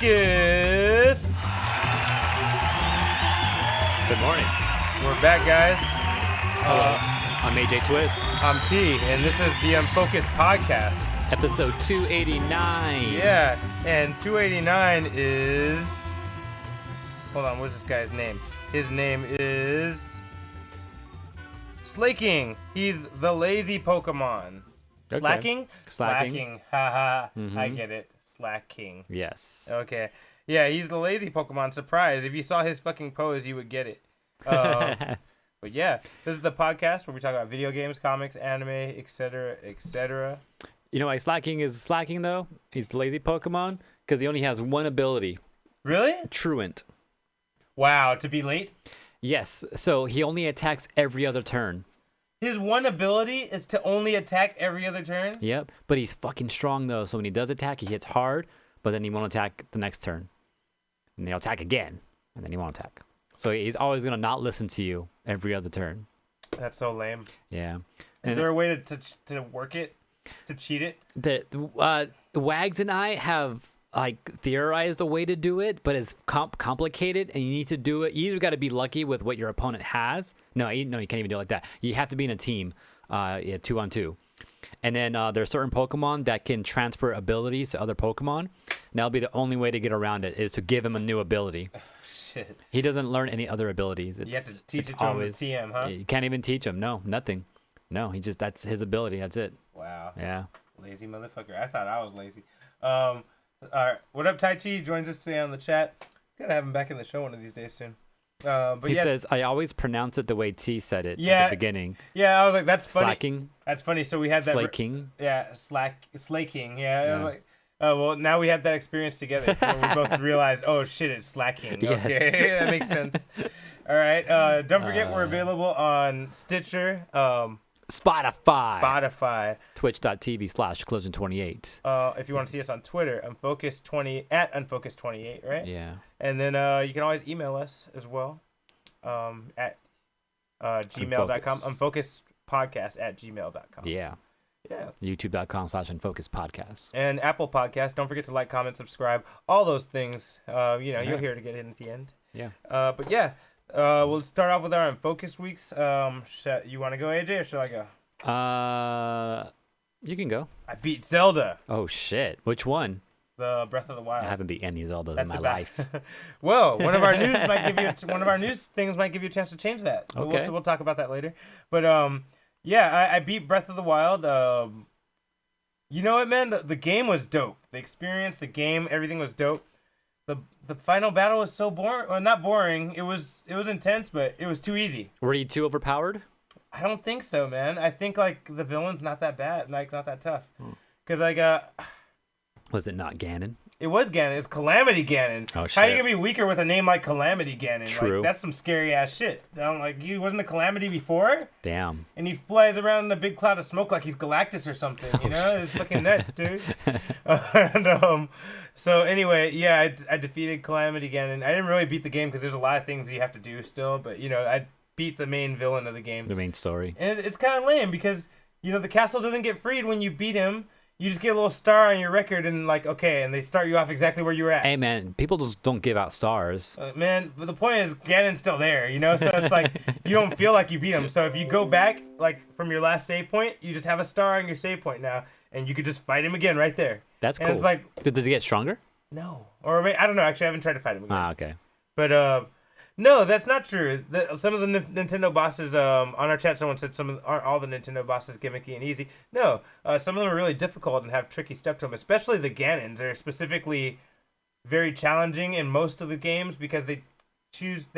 Unfocused. Good morning. We're back, guys. I'm AJ Twist. I'm T, and this is the Unfocused Podcast. Episode 289. Yeah, and 289 is... Hold on, what's this guy's name? His name is... Slaking. He's the lazy Pokemon. Okay. Slacking? Slacking. Haha. Mhm. I get it. Slacking. Yes. Okay. Yeah, he's the lazy Pokemon. Surprise. If you saw his fucking pose, you would get it. But yeah, this is the podcast where we talk about video games, comics, anime, etc., etc. You know why Slacking is slacking, though? He's the lazy Pokemon because he only has one ability. Really? Truant. Wow, to be late? Yes. So he only attacks every other turn. His one ability is to only attack every other turn? Yep. But he's fucking strong, though. So when he does attack, he hits hard, but then he won't attack the next turn. And then he'll attack again, and then he won't attack. So he's always going to not listen to you every other turn. That's so lame. Yeah. Is there a way to work it? To cheat it? Wags and I have theorized a way to do it, but it's complicated, and you need to do it. You either got to be lucky with what your opponent has. No, you can't even do it like that. You have to be in a team, 2-on-2. And then there are certain Pokemon that can transfer abilities to other Pokemon. And that'll be the only way to get around it is to give him a new ability. Shit. He doesn't learn any other abilities. You have to teach it to him with TM, huh? You can't even teach him. No, nothing. No, that's his ability. That's it. Wow. Yeah. Lazy motherfucker. I thought I was lazy. All right. What up, Tai Chi? He joins us today on the chat. Gotta have him back in the show one of these days soon. But he says, I always pronounce it the way T said it at the beginning. Yeah, I was like, that's funny. Slacking. That's funny. So we had that. Slaking. Slaking. Yeah. I was like, well, now we had that experience together where we both realized, oh shit, it's slacking. Yes. Okay, that makes sense. All right. Don't forget we're available on Stitcher, Spotify. Twitch.tv/Collision28. If you want to see us on Twitter, Unfocused20 at Unfocused28, right? Yeah. And then you can always email us as well at gmail.com. Unfocusedpodcast@gmail.com. Yeah. Yeah. YouTube.com/UnfocusedPodcast. And Apple Podcasts. Don't forget to like, comment, subscribe, all those things. You'll hear to get in at the end. Yeah. But yeah, we'll start off with our Unfocused weeks. You want to go, AJ, or should I go? You can go. I beat Zelda. Oh shit! Which one? The Breath of the Wild. I haven't beat any Zeldas in my life. Well, one of our news things might give you a chance to change that. Okay. We'll talk about that later. But yeah, I beat Breath of the Wild. You know what, man? The game was dope. The experience, the game, everything was dope. The final battle was so boring. Well, not boring. It was intense, but it was too easy. Were you too overpowered? I don't think so, man. I think the villain's not that bad, not that tough. Cause was it not Ganon? it was Ganon. It's Calamity Ganon. Oh shit! How you gonna be weaker with a name like Calamity Ganon? True. Like, that's some scary ass shit. He wasn't a Calamity before. Damn. And he flies around in a big cloud of smoke like he's Galactus or something. You know, it's fucking nuts, dude. So anyway, yeah, I defeated Calamity Ganon. I didn't really beat the game because there's a lot of things you have to do still, but I beat the main villain of the game. The main story. And it's kind of lame because the castle doesn't get freed when you beat him. You just get a little star on your record and and they start you off exactly where you were at. Hey man, people just don't give out stars. Man, but the point is Ganon's still there, so it's like you don't feel like you beat him. So if you go back from your last save point, you just have a star on your save point now, and you could just fight him again right there. That's cool. And it's like, does he get stronger? No, or I don't know. Actually, I haven't tried to fight him again. Okay. But no, that's not true. Some of the Nintendo bosses on our chat, someone said aren't all the Nintendo bosses gimmicky and easy. No, some of them are really difficult and have tricky stuff to them. Especially the Ganons are specifically very challenging in most of the games because they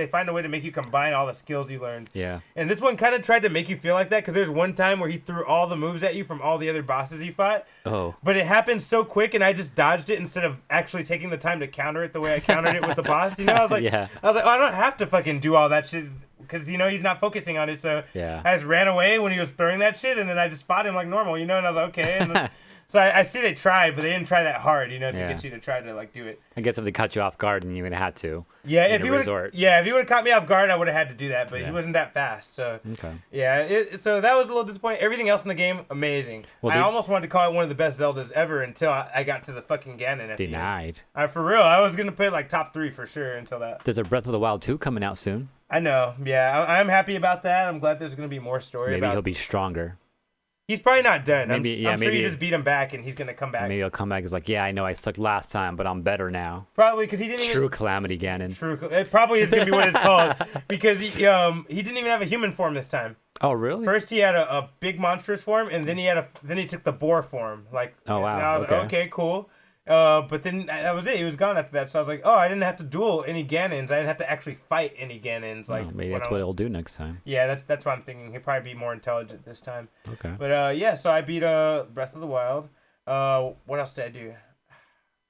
find a way to make you combine all the skills you learned. Yeah. And this one kind of tried to make you feel like that because there's one time where he threw all the moves at you from all the other bosses he fought. Oh. But it happened so quick and I just dodged it instead of actually taking the time to counter it the way I countered it with the boss. I was like, yeah. oh, I don't have to fucking do all that shit because, he's not focusing on it. So yeah. I just ran away when he was throwing that shit and then I just fought him like normal, and I was like, okay. And then, So I see they tried, but they didn't try that hard, to get you to try to like do it. I guess if they cut you off guard, then you would have had to. Yeah, if he would have caught me off guard, I would have had to do that, but he wasn't that fast. So okay. Yeah, so that was a little disappointing. Everything else in the game, amazing. Well, I almost wanted to call it one of the best Zeldas ever until I got to the fucking Ganon. Denied. For real, I was gonna put it like top 3 for sure until that. There's a Breath of the Wild 2 coming out soon. I know. Yeah, I'm happy about that. I'm glad there's gonna be more story. Maybe he'll be stronger. He's probably not done. Maybe, I'm sure you just beat him back, and he's gonna come back. Maybe he'll come back. He's like, yeah, I know I sucked last time, but I'm better now. Probably because he didn't. True Calamity Ganon. It probably is gonna be what it's called because he didn't even have a human form this time. Oh really? First he had a big monstrous form, and then he took the boar form. Like, oh wow. And I was like, okay, cool. But then that was it. He was gone after that. So I was like, oh, I didn't have to duel any Ganons. I didn't have to actually fight any Ganons. Like, maybe that's what he'll do next time. Yeah, that's what I'm thinking. He'll probably be more intelligent this time. Okay. But yeah, so I beat Breath of the Wild. What else did I do?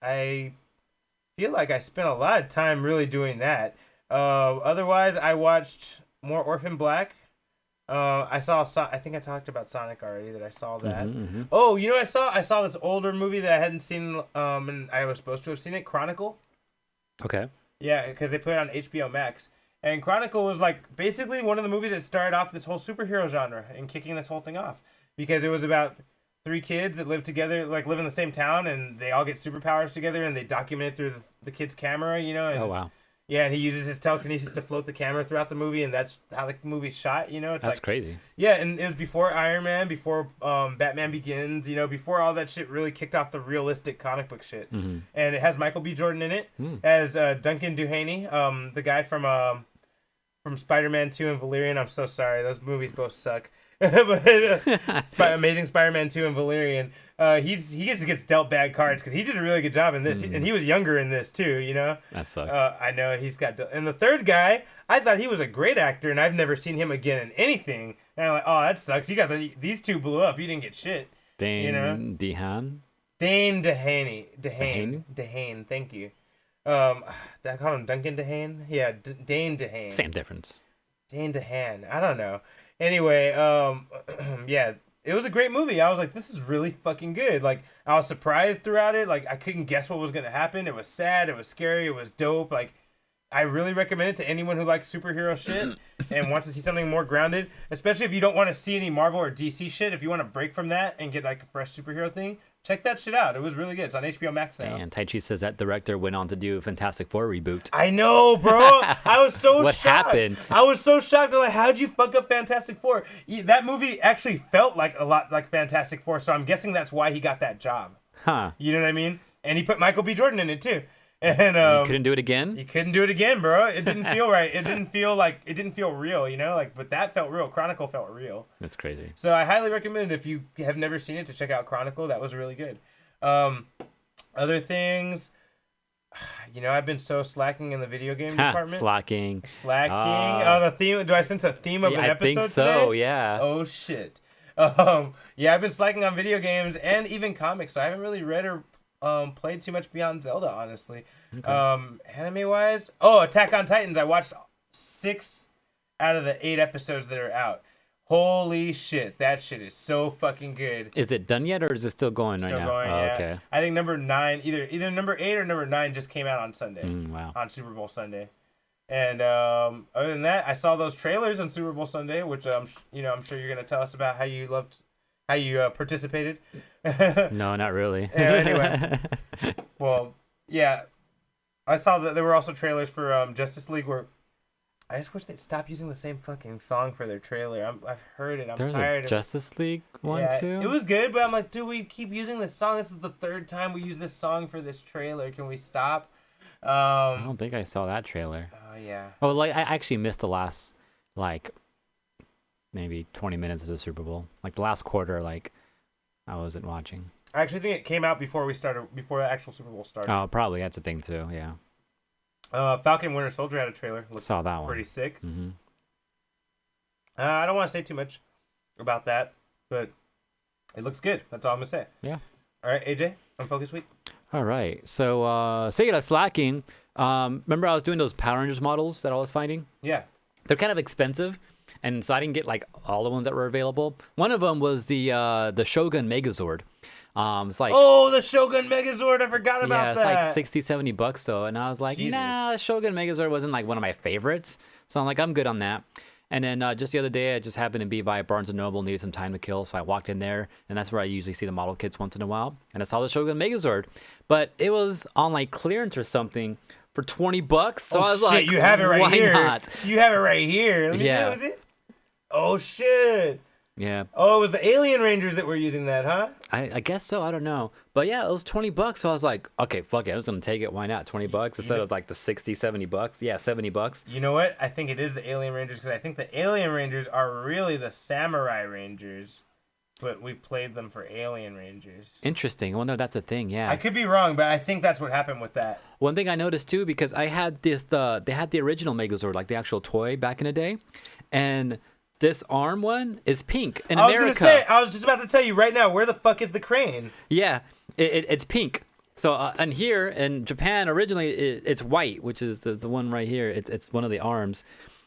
I feel like I spent a lot of time really doing that. Otherwise, I watched more Orphan Black. I think I talked about Sonic already. That I saw that. Mm-hmm. Oh, you know what I saw? I saw this older movie that I hadn't seen. And I was supposed to have seen it. Chronicle. Okay. Yeah, because they put it on HBO Max. And Chronicle was like basically one of the movies that started off this whole superhero genre and kicking this whole thing off because it was about 3 kids that live together, like live in the same town, and they all get superpowers together, and they document it through the kid's camera. And, oh wow. Yeah, and he uses his telekinesis to float the camera throughout the movie, and that's how the movie's shot, It's that's crazy. Yeah, and it was before Iron Man, before Batman Begins, before all that shit really kicked off the realistic comic book shit. Mm-hmm. And it has Michael B. Jordan in it, as Duncan Duhaney, the guy from Spider-Man 2 and Valerian. I'm so sorry, those movies both suck. But Amazing Spider-Man 2 and Valerian, he just gets dealt bad cards because he did a really good job in this, and he was younger in this too. That sucks. I know he's got. And the third guy, I thought he was a great actor, and I've never seen him again in anything. And I'm like, oh, that sucks. You got these two blew up. You didn't get shit. Dane DeHaan. Dane DeHane. DeHane. Thank you. Did I call him Duncan DeHane? Yeah, Dane DeHane. Same difference. Dane DeHaan. I don't know. Anyway, yeah, it was a great movie. I was like, this is really fucking good. Like, I was surprised throughout it. Like, I couldn't guess what was going to happen. It was sad. It was scary. It was dope. Like, I really recommend it to anyone who likes superhero shit and wants to see something more grounded, especially if you don't want to see any Marvel or DC shit. If you want to break from that and get, like, a fresh superhero thing, check that shit out. It was really good. It's on HBO Max now. And Tai Chi says that director went on to do a Fantastic Four reboot. I know, bro. I was so what shocked. What happened? I was so shocked. Like, how'd you fuck up Fantastic Four? That movie actually felt like a lot like Fantastic Four, so I'm guessing that's why he got that job. Huh. You know what I mean? And he put Michael B. Jordan in it, too. And you couldn't do it again? You couldn't do it again, bro. It didn't feel right. It didn't feel real, Like, but that felt real. Chronicle felt real. That's crazy. So I highly recommend it if you have never seen it to check out Chronicle. That was really good. Other things, I've been so slacking in the video game department. Slacking. The theme. Do I sense a theme of an episode I think so. Today? Yeah. Oh shit. Yeah, I've been slacking on video games and even comics. So I haven't really read or played too much beyond Zelda, honestly. Okay. Anime wise, Attack on Titans. I watched 6 out of the 8 episodes that are out. Holy shit, that shit is so fucking good. Is it done yet, or is it still going right now? Still going, yeah. Okay. I think number 9, either number 8 or number 9 just came out on Sunday. Wow. On Super Bowl Sunday. And other than that, I saw those trailers on Super Bowl Sunday, which I'm sure you're gonna tell us about how you participated. No, not really. Yeah, anyway. Well, yeah. I saw that there were also trailers for Justice League where I just wish they'd stop using the same fucking song for their trailer. I've heard it. I'm There's tired a Justice League one too? It was good, but I'm like, do we keep using this song? This is the 3rd time we use this song for this trailer. Can we stop? I don't think I saw that trailer. Oh, yeah. Oh, like I actually missed the last, maybe 20 minutes of the Super Bowl. Like the last quarter, I wasn't watching. I actually think it came out before the actual Super Bowl started. Oh, probably. That's a thing too, yeah. Falcon Winter Soldier had a trailer. Saw that one. Pretty sick. Mm-hmm. I don't want to say too much about that, but it looks good. That's all I'm going to say. Yeah. All right, AJ, Unfocused Week. All right. So, speaking of slacking, remember I was doing those Power Rangers models that I was finding? Yeah. They're kind of expensive, and so I didn't get all the ones that were available. One of them was the Shogun Megazord. It's like Oh, the Shogun Megazord! I forgot about yeah, it's that. like 60, $70 though, and I was like, Jesus. nah, Shogun Megazord wasn't like one of my favorites, so I'm like, I'm good on that. And then just the other day, I just happened to be by Barnes & Noble, needed some time to kill, so I walked in there, and that's where I usually see the model kits once in a while, and I saw the Shogun Megazord, but it was on like clearance or something for $20, so I was like, you have it right why here. not? You have it right here. Let me Yeah. see. Oh shit. Yeah, Oh, it was the Alien Rangers that were using that, huh? I guess so. I don't know, but yeah, it was $20, so I was like, okay, fuck it, I was gonna take it. Why not $20 instead of like the 60, $70? Yeah, $70. You know what? I think it is the Alien Rangers because I think the Alien Rangers are really the Samurai Rangers, but we played them for Alien Rangers. Interesting. I wonder if that's a thing. Yeah. I could be wrong, but I think that's what happened with that. One thing I noticed too, because I had this, they had the original Megazord, like the actual toy back in the day, and this arm one is pink in America. I was just about to tell you right now, where the fuck is the crane? Yeah, it's pink. So and here in Japan, originally it's white, which is the one right here. It's one of the arms.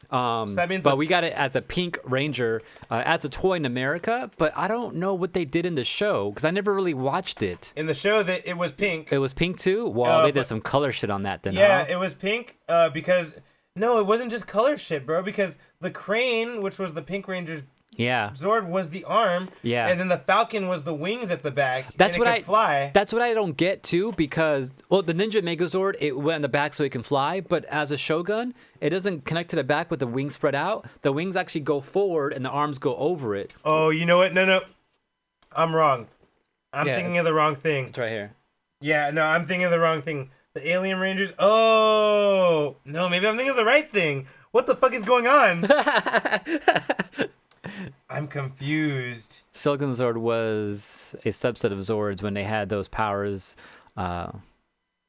So that means but we got it as a pink Ranger as a toy in America. But I don't know what they did in the show because I never really watched it. In the show, that it was pink. It was pink too. Wow, they did some color shit on that then. Yeah, huh? it was pink because... No, it wasn't just color shit, bro, because the crane, which was the Pink Ranger's Yeah. Zord, was the arm. Yeah. And then the Falcon was the wings at the back. That's and what it could fly. That's what I don't get too, because the Ninja Megazord, it went on the back so it can fly, but as a Shogun, it doesn't connect to the back with the wings spread out. The wings actually go forward and the arms go over it. Oh, you know what? No. I'm wrong. I'm Yeah. thinking of the wrong thing. It's right here. Yeah, no, I'm thinking of the wrong thing. The Alien Rangers. Oh, no, maybe I'm thinking of the right thing. What the fuck is going on? I'm confused. Shogun Zord was a subset of Zords when they had those powers, the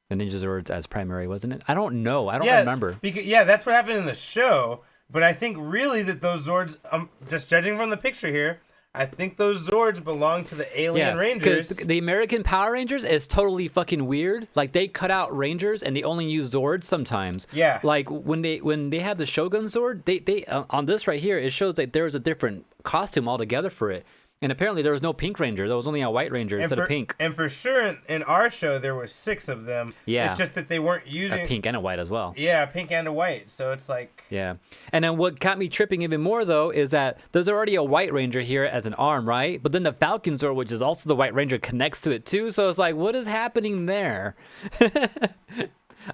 Ninja Zords as primary, wasn't it? I don't know. I don't remember. Because, that's what happened in the show. But I think really that those Zords, just judging from the picture here, I think those Zords belong to the Alien Rangers. The American Power Rangers is totally fucking weird. Like they cut out Rangers and they only use Zords sometimes. Yeah. Like when they had the Shogun Zord, they on this right here it shows that there was a different costume altogether for it. And apparently there was no Pink Ranger. There was only a White Ranger instead of pink. And for sure, in our show, there were 6 of them. Yeah. It's just that they weren't using... A pink and a white as well. Yeah, a pink and a white. So it's like... Yeah. And then what got me tripping even more, though, is that there's already a White Ranger here as an arm, right? But then the Falcon Zord, which is also the White Ranger, connects to it, too. So it's like, what is happening there?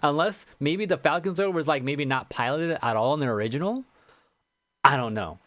Unless maybe the Falcon Zord was, like, maybe not piloted at all in the original? I don't know.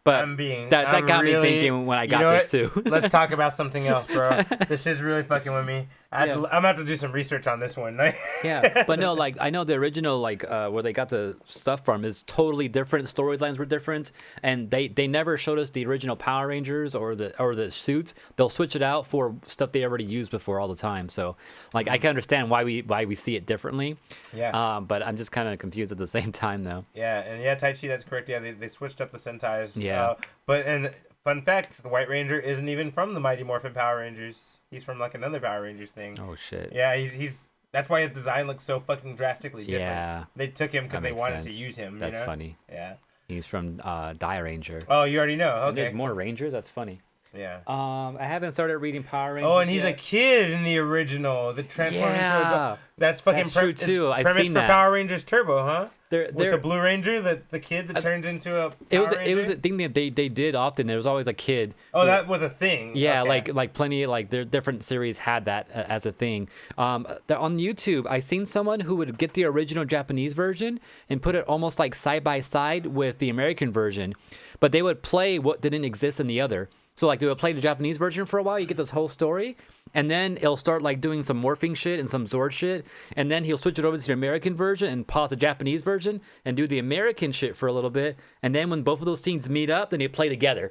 But that got me thinking when I got this too. Let's talk about something else, bro. This shit's really fucking with me. I'm gonna have to do some research on this one. Yeah, but no, like I know the original, like where they got the stuff from is totally different. Storylines were different, and they never showed us the original Power Rangers or the suits. They'll switch it out for stuff they already used before all the time. So, like I can understand why we see it differently. Yeah. But I'm just kind of confused at the same time, though. Yeah, and Tai Chi, that's correct. Yeah, they switched up the Sentais. Yeah. And fun fact, the White Ranger isn't even from the Mighty Morphin Power Rangers. He's from like another Power Rangers thing. Oh shit. Yeah, he's that's why his design looks so fucking drastically different. Yeah. They took him because That they makes wanted sense. to use him. That's funny. Yeah. He's from Die Ranger. Oh, you already know. And Okay. there's more Rangers. That's funny. Yeah. I haven't started reading Power Rangers. Oh, and he's yet. a kid in the original. The Transforming Yeah. That's fucking That's true, too. I've premise seen for that. Power Rangers Turbo, huh? With They're the Blue Ranger, the kid that turns into a Power Ranger? it was a thing that they did often. There was always a kid. Oh, that was a thing. Yeah, Okay. like plenty, like their different series had that as a thing. On YouTube, I seen someone who would get the original Japanese version and put it almost like side by side with the American version, but they would play what didn't exist in the other. So like they would play the Japanese version for a while, you get this whole story, and then it'll start like doing some morphing shit and some Zord shit, and then he'll switch it over to the American version and pause the Japanese version and do the American shit for a little bit, and then when both of those scenes meet up, then they play together.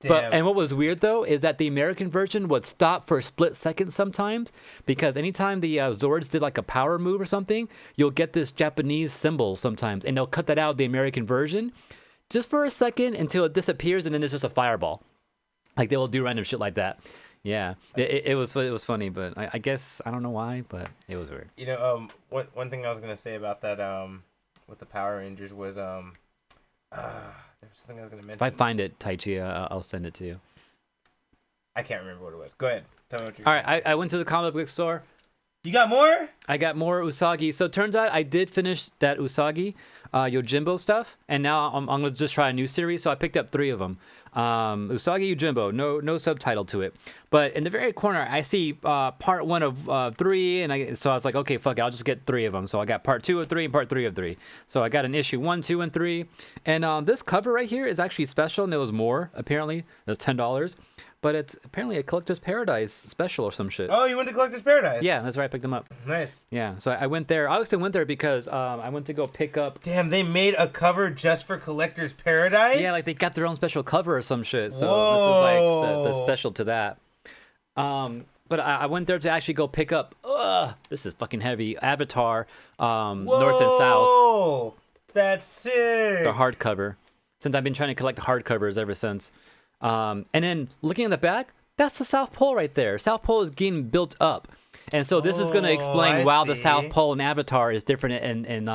And what was weird though is that the American version would stop for a split second sometimes, because anytime the Zords did like a power move or something, you'll get this Japanese symbol sometimes, and they'll cut that out of the American version just for a second until it disappears, and then it's just a fireball. Like they will do random shit like that. Yeah, it was funny, but I guess I don't know why, but it was weird. You know, one thing I was gonna say about that with the Power Rangers was there was something I was gonna mention. If I find it, Tai Chi, I'll send it to you. I can't remember what it was. Go ahead. Tell me what you're All right, I went to the comic book store. You got more? I got more Usagi. So it turns out I did finish that Usagi Yojimbo stuff, and now I'm going to just try a new series. So I picked up 3 of them. Usagi Yojimbo, no subtitle to it. But in the very corner, I see part 1 of 3, and so I was like, okay, fuck it, I'll just get 3 of them. So I got part 2 of 3 and part 3 of 3. So I got an issue 1, 2, and 3. And this cover right here is actually special, and it was more, apparently. It was $10. But it's apparently a Collector's Paradise special or some shit. Oh, you went to Collector's Paradise? Yeah, that's right. I picked them up. Nice. Yeah, so I went there. I obviously went there because I went to go pick up. Damn, they made a cover just for Collector's Paradise? Yeah, like they got their own special cover or some shit. So Whoa. this is like the special to that. But I went there to actually go pick up. This is fucking heavy. Avatar, North and South. Oh, that's sick. The hardcover. Since I've been trying to collect hardcovers ever since. And then looking in the back, that's the South Pole right there. South Pole is getting built up. And so this is going to explain I why the see. South Pole in Avatar is different in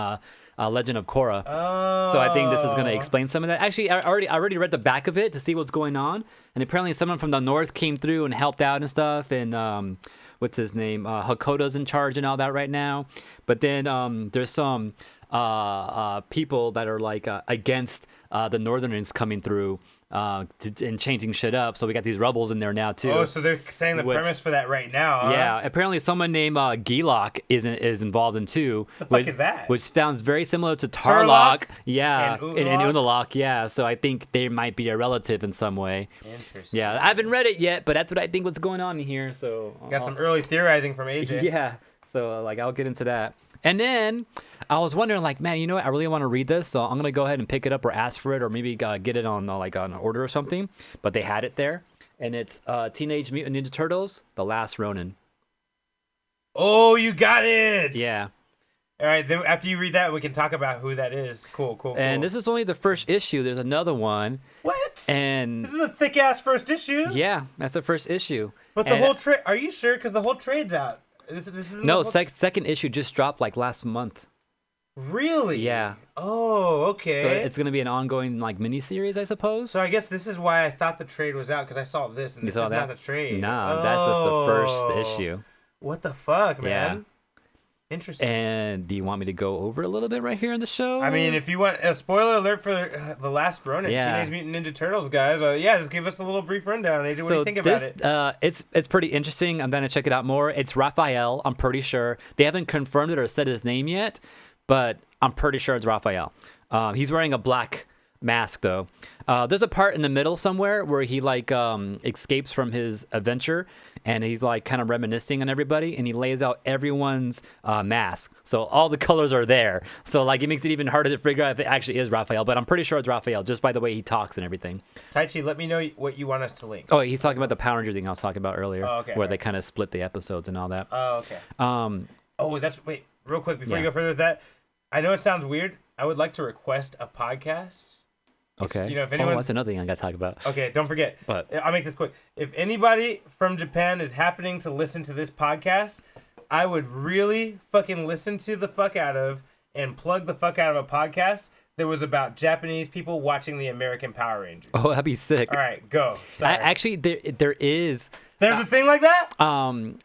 Legend of Korra. Oh. So I think this is going to explain some of that. Actually, I already read the back of it to see what's going on. And apparently someone from the North came through and helped out and stuff. And what's his name? Hakoda's in charge and all that right now. But then there's some people that are like against the Northerners coming through. And changing shit up, so we got these rebels in there now too. Oh, so they're saying the premise for that right now, huh? Yeah, apparently someone named Gilok is involved in too. The fuck is that? Which sounds very similar to Tarlok. Yeah, And and Unalaq? Unalaq. Yeah, so I think they might be a relative in some way. Interesting. Yeah, I haven't read it yet, but that's what I think what's going on here. So Got some early theorizing from AJ. yeah. So like I'll get into that. And then I was wondering, like, man, you know what? I really want to read this, so I'm gonna go ahead and pick it up or ask for it, or maybe get it on like on order or something. But they had it there, and it's Teenage Mutant Ninja Turtles: The Last Ronin. Oh, you got it. Yeah. All right. Then after you read that, we can talk about who that is. Cool. And this is only the first issue. There's another one. What? And This is a thick ass first issue. yeah, that's the first issue. But the And- whole trade. Are you sure? Because the whole trade's out. This is no second issue just dropped like last month. Really? Yeah. Oh, okay. So it's gonna be an ongoing like mini series, I suppose. So I guess this is why I thought the trade was out, because I saw this and You this saw is that? not the trade. Nah, that's just the first issue. What the fuck, man? Yeah. Interesting. And do you want me to go over a little bit right here in the show? I mean, if you want a spoiler alert for The Last Ronin, Yeah. Teenage Mutant Ninja Turtles, guys, just give us a little brief rundown. AJ, what do you think about it? It's pretty interesting. I'm gonna check it out more. It's Raphael. I'm pretty sure they haven't confirmed it or said his name yet, but I'm pretty sure it's Raphael. He's wearing a black mask though. There's a part in the middle somewhere where he like escapes from his adventure, and he's like kind of reminiscing on everybody, and he lays out everyone's mask. So all the colors are there. So like it makes it even harder to figure out if it actually is Raphael. But I'm pretty sure it's Raphael just by the way he talks and everything. Taichi, let me know what you want us to link. Oh, he's talking about the Power Ranger thing I was talking about earlier, Oh, okay, where right. they kind of split the episodes and all that. Oh, okay. Wait, real quick before Yeah. you go further with that, I know it sounds weird. I would like to request a podcast. Okay. if anyone- that's another thing I got to talk about. Okay, don't forget. But- I'll make this quick. If anybody from Japan is happening to listen to this podcast, I would really fucking listen to the fuck out of and plug the fuck out of a podcast that was about Japanese people watching the American Power Rangers. Oh, that'd be sick. All right, go. Sorry. Actually, there is. There's a thing like that?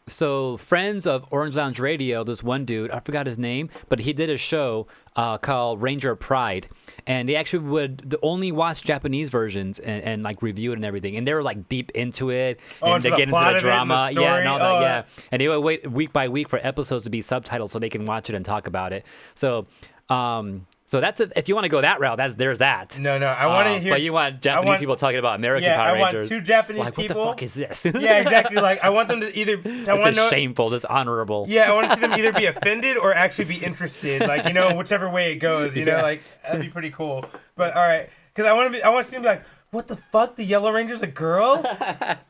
So friends of Orange Lounge Radio, this one dude, I forgot his name, but he did a show called Ranger Pride, and they actually would only watch Japanese versions and like review it and everything, and they were like deep into it, and into they the get into plot the of it and the drama, story? yeah, and all that, Oh, yeah, and they would wait week by week for episodes to be subtitled so they can watch it and talk about it. So that's if you want to go that route, there's that. No, I want to hear. But you want Japanese people talking about American Power I Rangers. want two Japanese like, people. What the fuck is this? Yeah, exactly. Like, I want them to either. This is shameful. This is honorable. Yeah, I want to see them either be offended or actually be interested. Like, whichever way it goes. Yeah. Like that'd be pretty cool. But all right, because I want to see them be like, what the fuck? The Yellow Ranger's a girl,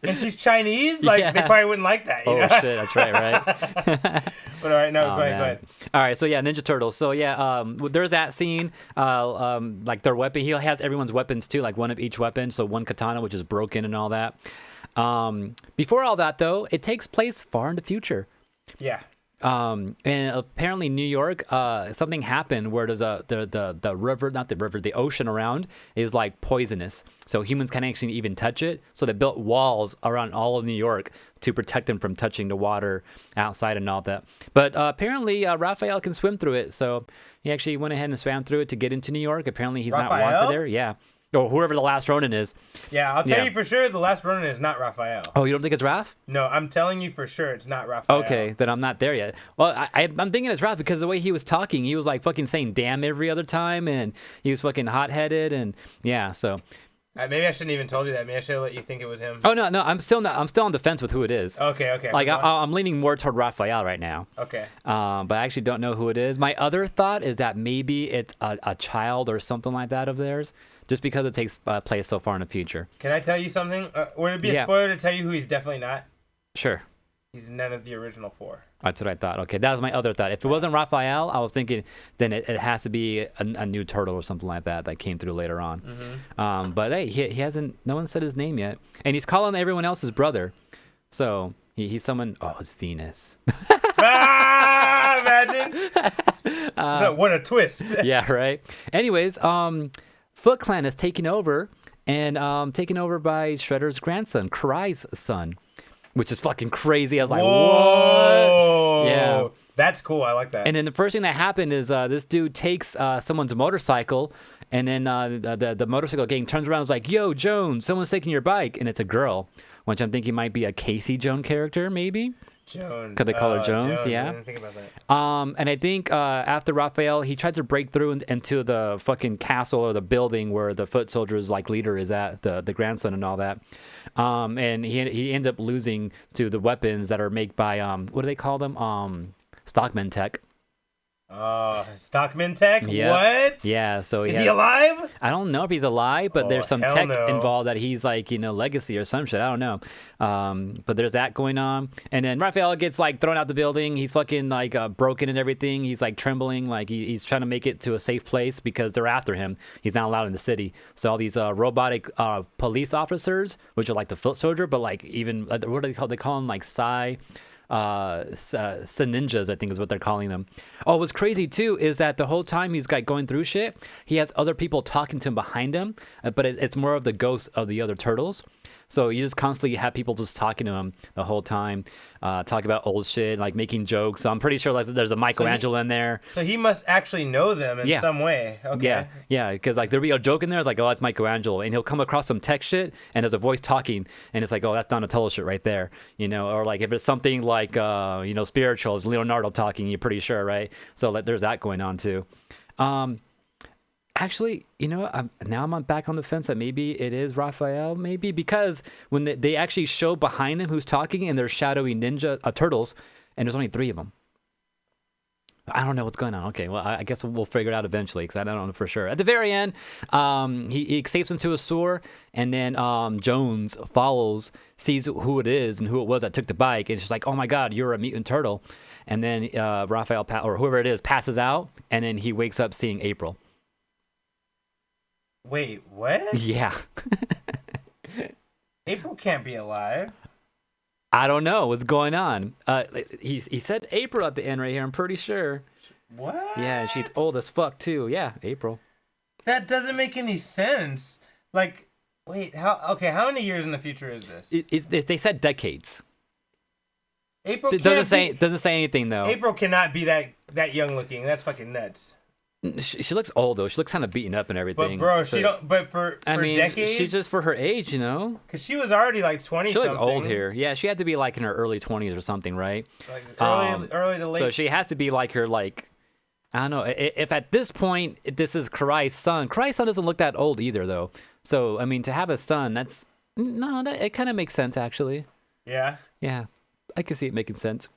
and she's Chinese. Like they probably wouldn't like that. Oh shit, that's right. But all right, no, Oh, go man. ahead. All right, so yeah, Ninja Turtles. So yeah, there's that scene. Like their weapon, he has everyone's weapons too, like one of each weapon. So one katana, which is broken and all that. Before all that though, it takes place far in the future. Yeah. And apparently New York, something happened where there's the river, not the river, the ocean around is like poisonous. So humans can't actually even touch it. So they built walls around all of New York to protect them from touching the water outside and all that. But apparently Raphael can swim through it. So he actually went ahead and swam through it to get into New York. Apparently he's not wanted there. Yeah. Or whoever the last Ronin is. Yeah, I'll tell you for sure the last Ronin is not Raphael. Oh, you don't think it's Raph? No, I'm telling you for sure it's not Raphael. Okay, then I'm not there yet. Well, I'm thinking it's Raph because the way he was talking, he was like fucking saying damn every other time, and he was fucking hot-headed, and yeah, so. Maybe I shouldn't even told you that. Maybe I should have let you think it was him. Oh, no, I'm still on the fence with who it is. Okay. Like, I'm leaning more toward Raphael right now. Okay. But I actually don't know who it is. My other thought is that maybe it's a child or something like that of theirs. Just because it takes place so far in the future. Can I tell you something? Would it be a spoiler to tell you who he's definitely not? Sure. He's none of the original four. That's what I thought. Okay, that was my other thought. If it wasn't Raphael, I was thinking then it has to be a new turtle or something like that came through later on. Mm-hmm. But hey, he hasn't. No one said his name yet, and he's calling everyone else his brother. So he's someone. Oh, it's Venus. Imagine. What a twist. Yeah. Right. Anyways, Foot Clan is taken over, and taken over by Shredder's grandson, Karai's son, which is fucking crazy. I was like, whoa. What? Yeah. That's cool. I like that. And then the first thing that happened is this dude takes someone's motorcycle, and then the motorcycle gang turns around and is like, yo, Jones, someone's taking your bike, and it's a girl, which I'm thinking might be a Casey Jones character, maybe. Jones. Because they call her Jones, yeah. I didn't think about that. And I think after Raphael, he tried to break through into the fucking castle or the building where the foot soldiers like leader is at, the grandson and all that. And he ends up losing to the weapons that are made by what do they call them? Stockman Tech. Stockman Tech? Yep. What? Yeah, so is he alive? I don't know if he's alive, but there's some tech no. involved that he's like, legacy or some shit. I don't know. But there's that going on. And then Raphael gets like thrown out the building. He's fucking like broken and everything. He's like trembling, like he's trying to make it to a safe place because they're after him. He's not allowed in the city. So all these robotic police officers, which are like the foot soldier, but like even what do they call? They call them like ninjas, I think is what they're calling them. Oh, what's crazy too is that the whole time he's like going through shit, he has other people talking to him behind him, but it's more of the ghosts of the other turtles. So you just constantly have people just talking to him the whole time, talking about old shit, like making jokes. So I'm pretty sure like there's a Michelangelo in there. So he must actually know them in some way. Okay. Yeah, because like there'll be a joke in there. It's like, oh, that's Michelangelo, and he'll come across some tech shit, and there's a voice talking, and it's like, oh, that's Donatello shit right there, or like if it's something like spiritual, it's Leonardo talking. You're pretty sure, right? So like, there's that going on too. Actually, I'm back on the fence that maybe it is Raphael, maybe because when they actually show behind him who's talking and they're shadowy ninja turtles, and there's only 3 of them. I don't know what's going on. Okay, well, I guess we'll figure it out eventually because I don't know for sure. At the very end, he escapes into a sewer, and then Jones follows, sees who it is and who it was that took the bike, and she's like, oh my God, you're a mutant turtle. And then Raphael, or whoever it is, passes out, and then he wakes up seeing April. Wait, what? Yeah. April can't be alive. I don't know what's going on. He said April at the end right here. I'm pretty sure. What? Yeah, she's old as fuck too. Yeah, April. That doesn't make any sense. Like, wait, how many years in the future is this? They said decades. April doesn't say anything though. April cannot be that young looking. That's fucking nuts. She looks old though. She looks kind of beaten up and everything. But bro, she don't. But for decades, she's just for her age, Because she was already like 20. She looks old here. Yeah, she had to be like in her early 20s or something, right? Like early to late. So she has to be like her like. I don't know. If at this point this is Karai's son doesn't look that old either though. So I mean, to have a son, it kind of makes sense actually. Yeah. Yeah, I can see it making sense.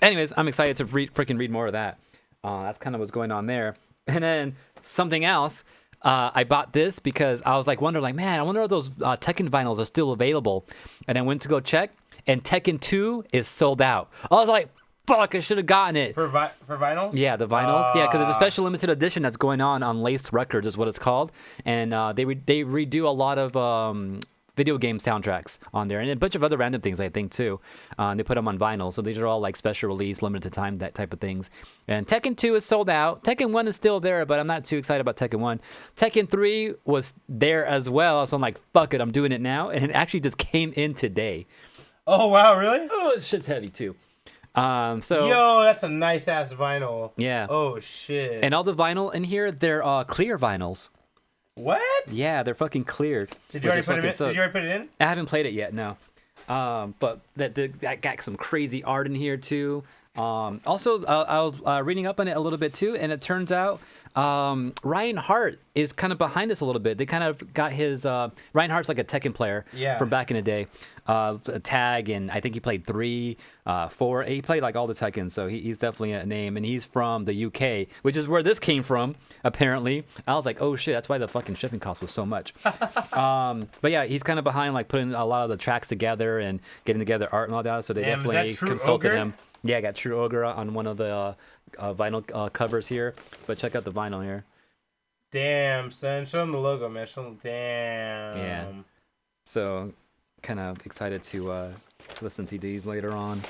Anyways, I'm excited to read more of that. That's kind of what's going on there. And then something else, I bought this because I was like wondering, man, I wonder if those Tekken vinyls are still available. And I went to go check, and Tekken 2 is sold out. I was like, fuck, I should have gotten it. For vinyls? Yeah, the vinyls. Yeah, because there's a special limited edition that's going on Laced Records is what it's called. And they redo a lot of video game soundtracks on there, and a bunch of other random things I think too. They put them on vinyl, so these are all like special release, limited time, that type of things. And Tekken 2 is sold out. Tekken 1 is still there, but I'm not too excited about Tekken 1. Tekken 3 was there as well, so I'm like, fuck it, I'm doing it now, and it actually just came in today. Oh wow, really? Oh, this shit's heavy too. So yo, that's a nice ass vinyl. Yeah. Oh shit. And all the vinyl in here, they're clear vinyls. What? Yeah, they're fucking clear. Did you already put it in? Did you already put it in? I haven't played it yet, no. But that got some crazy art in here too. Also, I was reading up on it a little bit too, and it turns out Ryan Hart is kind of behind us a little bit. They kind of got his Ryan Hart's like a Tekken player from back in the day. A tag, and I think he played 3, 4. He played like all the Tekken, so he's definitely a name. And he's from the UK, which is where this came from, apparently. I was like, oh shit, that's why the fucking shipping cost was so much. But yeah, he's kind of behind like putting a lot of the tracks together and getting together art and all that. So they definitely consulted him. Yeah, I got True Ogre on one of the vinyl covers here. But check out the vinyl here. Damn, son. Show them the logo, man. Show them. Damn. Yeah. So, kind of excited to listen to these later on.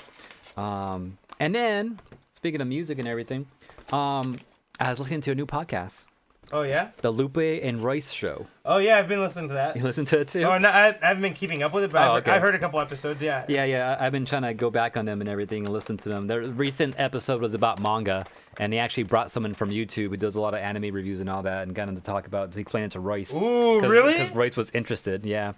And then, speaking of music and everything, I was listening to a new podcast. Oh, yeah? The Lupe and Royce Show. Oh, yeah, I've been listening to that. You listen to it too? Oh, no, I haven't been keeping up with it, but I've heard a couple episodes, yeah. Yeah, I've been trying to go back on them and everything and listen to them. Their recent episode was about manga, and they actually brought someone from YouTube who does a lot of anime reviews and all that, and got him to explain it to Royce. Ooh, really? Because Royce was interested, yeah.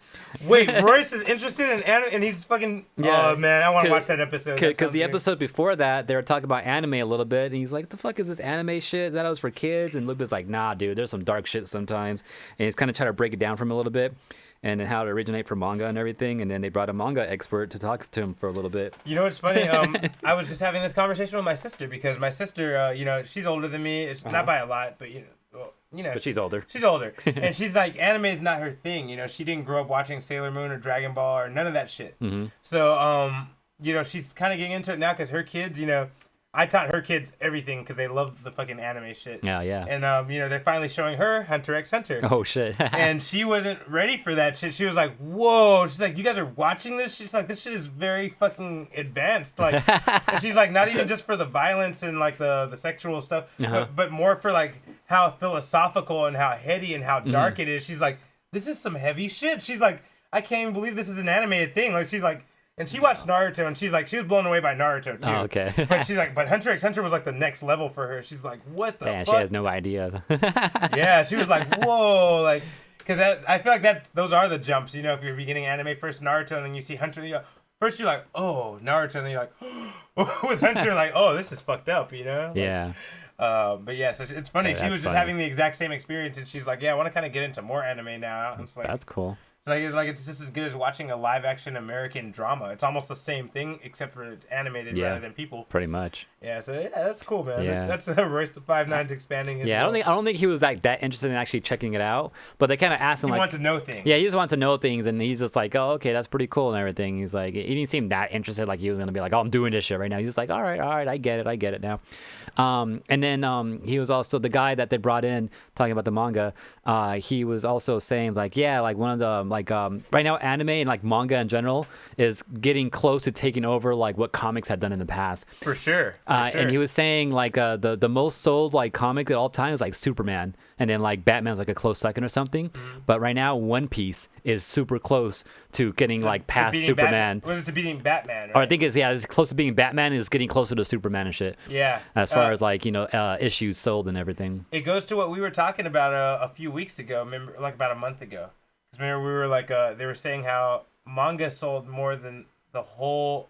Wait, Royce is interested in anime, and he's fucking... Yeah, oh, man, I want to watch that episode. Because the episode before that, they were talking about anime a little bit, and he's like, the fuck is this anime shit? That was for kids? And Lupe's like, nah, dude, there's some dark shit sometimes. And he's kind of trying to break it down from a little bit, and then how it originated from manga and everything. And then they brought a manga expert to talk to him for a little bit. You know what's funny? I was just having this conversation with my sister, because my sister, she's older than me. It's not by a lot, but but she's older. She's older, and she's like, anime is not her thing. She didn't grow up watching Sailor Moon or Dragon Ball or none of that shit. Mm-hmm. So she's kind of getting into it now because her kids, I taught her kids everything because they love the fucking anime shit. Yeah. And they're finally showing her Hunter x Hunter. Oh shit. And she wasn't ready for that shit. She was like, "Whoa!" She's like, "You guys are watching this?" She's like, "This shit is very fucking advanced." Like, and she's like, not even just for the violence and like the sexual stuff, but more for like how philosophical and how heady and how dark it is. She's like, "This is some heavy shit." She's like, "I can't even believe this is an animated thing." Like, she's like. And she watched Naruto, and she's like, she was blown away by Naruto too. Oh, okay. But she's like, but Hunter x Hunter was like the next level for her. She's like, what the fuck? She has no idea. Yeah, she was like, whoa, like, because I feel like those are the jumps, if you're beginning anime, first Naruto, and then you see Hunter, first you're like, oh, Naruto, and then you're like, with Hunter, like, oh, this is fucked up, Like, yeah. But yeah, so it's funny. She was just having the exact same experience, and she's like, yeah, I want to kind of get into more anime now. And it's like, that's cool. It's just as good as watching a live action American drama. It's almost the same thing, except for it's animated rather than people. Pretty much. Yeah, so that's cool, man. Yeah. That's Royce the 5'9's expanding his I don't think he was like that interested in actually checking it out. But they kind of asked him he wants to know things. Yeah, he just wants to know things, and he's just like, oh, okay, that's pretty cool and everything. He's like, he didn't seem that interested, like he was gonna be like, oh, I'm doing this shit right now. He's just like, all right, I get it now. And then he was also the guy that they brought in talking about the manga. He was also saying like, yeah, like one of the like right now anime and like manga in general is getting close to taking over like what comics had done in the past. For sure. And he was saying like the most sold like comic at all time is like Superman, and then like Batman's like a close second or something. Mm-hmm. But right now One Piece is super close to getting like past Superman. Was it to beating Batman? Right? Or I think it's close to being Batman. Is getting closer to Superman and shit. Yeah. As far as like issues sold and everything. It goes to what we were talking about a few weeks ago. Remember, like about a month ago. Because remember we were like they were saying how manga sold more than the whole.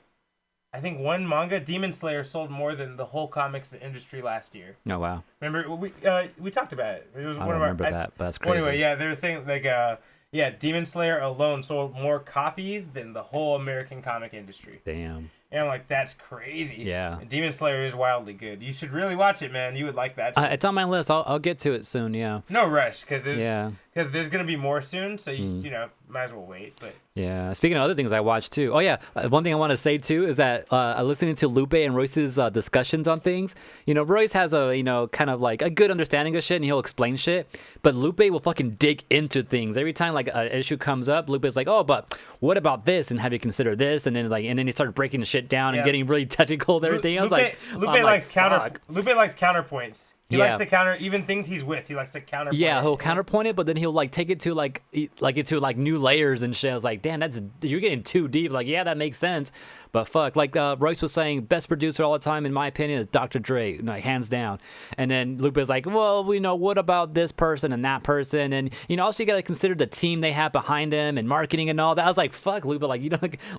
I think one manga, Demon Slayer, sold more than the whole comics industry last year. Oh wow! Remember we talked about it. It was I one don't of our. remember that, but that's crazy. Anyway, yeah, they were saying like Demon Slayer alone sold more copies than the whole American comic industry. Damn. And I'm like, that's crazy. Yeah. And Demon Slayer is wildly good. You should really watch it, man. You would like that. It's on my list. I'll get to it soon. Yeah. No rush, because there's gonna be more soon. So you might as well wait. But Yeah. Speaking of other things I watched too. Oh yeah, one thing I want to say too is that listening to Lupe and Royce's discussions on things. Royce has a kind of like a good understanding of shit, and he'll explain shit. But Lupe will fucking dig into things every time like an issue comes up. Lupe's like, oh, but what about this? And have you considered this? And then he started breaking the shit down and getting really technical with everything. Lupe likes counterpoints. He likes to counter even things he's with. He likes to counterpoint. Yeah, he'll counterpoint it, but then he'll like take it to like into new layers and shit. I was like, damn, you're getting too deep. Like, yeah, that makes sense, but fuck. Like Royce was saying, best producer all the time, in my opinion, is Dr. Dre, like hands down. And then Lupe's like, well, what about this person and that person, and also you got to consider the team they have behind them and marketing and all that. I was like, fuck, Lupe, like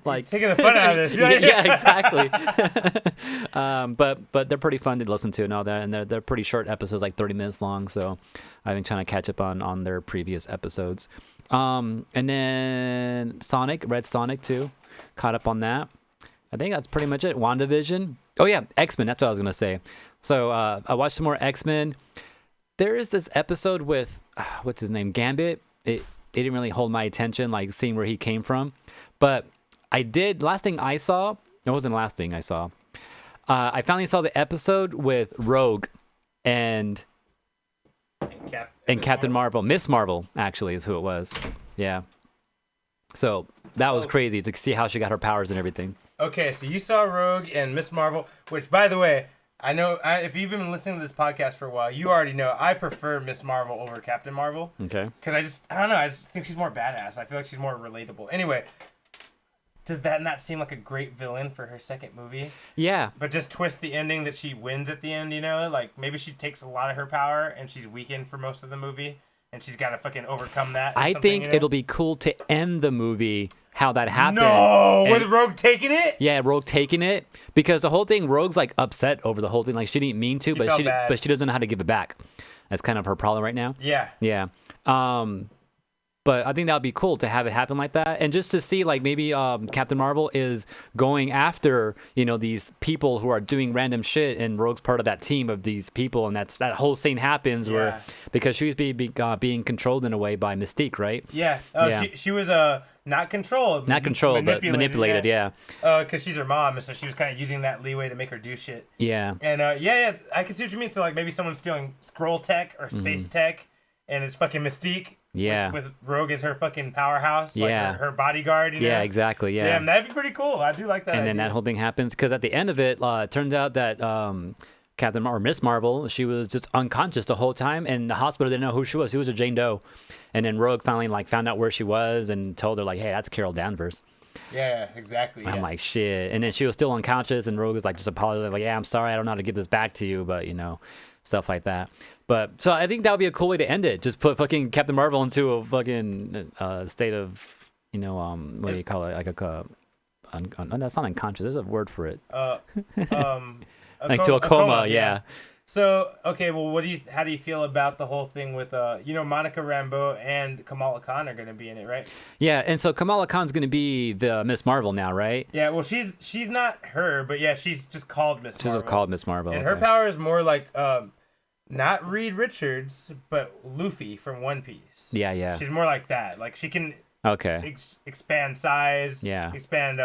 like taking the fun out of this. Yeah, exactly. But they're pretty fun to listen to and all that, and they're pretty short episodes, like 30 minutes long, so I've been trying to catch up on their previous episodes. And then Red Sonic too, caught up on that. I think that's pretty much it. WandaVision. Oh yeah, X-Men, that's what I was gonna say. So I watched some more X-Men. There is this episode with what's his name, Gambit. It didn't really hold my attention, like seeing where he came from, but I did. Last thing I saw, it wasn't the last thing I saw. I finally saw the episode with Rogue and Captain Marvel. Miss Marvel, actually, is who it was. Yeah. So that was crazy to see how she got her powers and everything. Okay, so you saw Rogue and Miss Marvel, which, by the way, I know if you've been listening to this podcast for a while, you already know I prefer Miss Marvel over Captain Marvel. Okay. Because I don't know, I just think she's more badass. I feel like she's more relatable. Anyway, does that not seem like a great villain for her second movie? Yeah. But just twist the ending that she wins at the end, Like, maybe she takes a lot of her power and she's weakened for most of the movie and she's got to fucking overcome that. I think it'll be cool to end the movie how that happened. No! With Rogue taking it? Yeah, Rogue taking it. Because the whole thing, Rogue's, like, upset over the whole thing. Like, she didn't mean to, but she doesn't know how to give it back. That's kind of her problem right now. Yeah. Yeah. But I think that would be cool to have it happen like that. And just to see, like, maybe Captain Marvel is going after, these people who are doing random shit, and Rogue's part of that team of these people. And that whole scene happens where, because she was being controlled in a way by Mystique, right? Yeah. She was not controlled. Not controlled, but manipulated, yeah. Because she's her mom, and so she was kind of using that leeway to make her do shit. Yeah. And, I can see what you mean. So, like, maybe someone's stealing scroll tech or space tech, and it's fucking Mystique. Yeah. With Rogue as her fucking powerhouse. Like her bodyguard, Yeah, exactly, yeah. Damn, that'd be pretty cool. I do like that And idea. then that whole thing happens, because at the end of it, it turns out that Miss Marvel, she was just unconscious the whole time, and the hospital didn't know who she was. She was a Jane Doe. And then Rogue finally, found out where she was and told her, like, hey, that's Carol Danvers. Yeah, exactly. I'm like, shit. And then she was still unconscious, and Rogue was like, just apologizing, like, yeah, I'm sorry, I don't know how to get this back to you, but, stuff like that. But so I think that would be a cool way to end it. Just put fucking Captain Marvel into a fucking state of, what do you call it? Like that's not unconscious. There's a word for it. Like to a coma, yeah. So okay, well, how do you feel about the whole thing with Monica Rambeau and Kamala Khan are going to be in it, right? Yeah, and so Kamala Khan's going to be the Miss Marvel now, right? Yeah, well, she's not her, but yeah, she's just called Miss Marvel. She's just called Miss Marvel. And her power is more like not Reed Richards, but Luffy from One Piece. Yeah. She's more like that. Like she can expand size, expand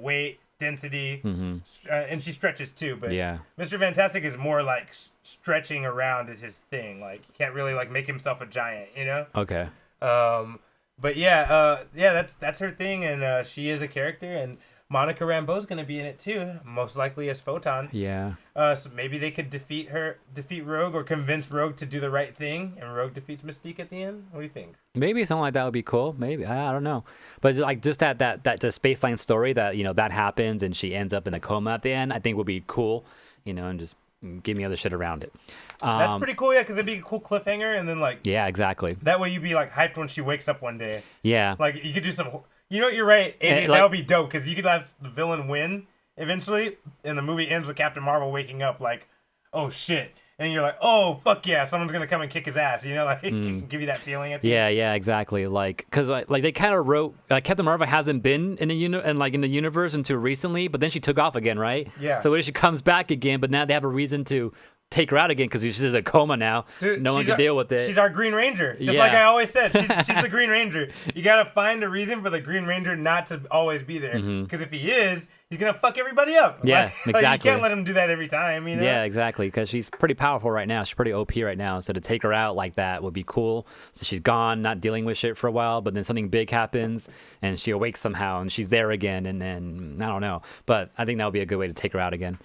weight, density, and she stretches too. But Mr. Fantastic is more like stretching around is his thing. Like he can't really like make himself a giant, Okay. But that's her thing, and she is a character, and Monica Rambeau's gonna be in it too, most likely as Photon. Yeah. So maybe they could defeat Rogue, or convince Rogue to do the right thing, and Rogue defeats Mystique at the end. What do you think? Maybe something like that would be cool. Maybe I don't know, but like just that just baseline story that that happens and she ends up in a coma at the end, I think would be cool. And just give me other shit around it. That's pretty cool, yeah, because it'd be a cool cliffhanger, and then like exactly. That way you'd be like hyped when she wakes up one day. Yeah. Like you could do some. You're right, AJ, that would be dope, because you could have the villain win eventually, and the movie ends with Captain Marvel waking up like, oh shit. And you're like, oh, fuck yeah, someone's going to come and kick his ass, like, give you that feeling at the end. Yeah, exactly. Like, because like they kind of wrote, like Captain Marvel hasn't been in the universe until recently, but then she took off again, right? Yeah. So when she comes back again, but now they have a reason to take her out again because she's in a coma now. Dude, no one can deal with it. She's our Green Ranger. Just like I always said, she's the Green Ranger. You got to find a reason for the Green Ranger not to always be there. Because if he is, he's going to fuck everybody up. Yeah, exactly. You can't let him do that every time, you know? Yeah, exactly. Because she's pretty powerful right now. She's pretty OP right now. So to take her out like that would be cool. So she's gone, not dealing with shit for a while, but then something big happens and she awakes somehow and she's there again. And then, I don't know. But I think that would be a good way to take her out again.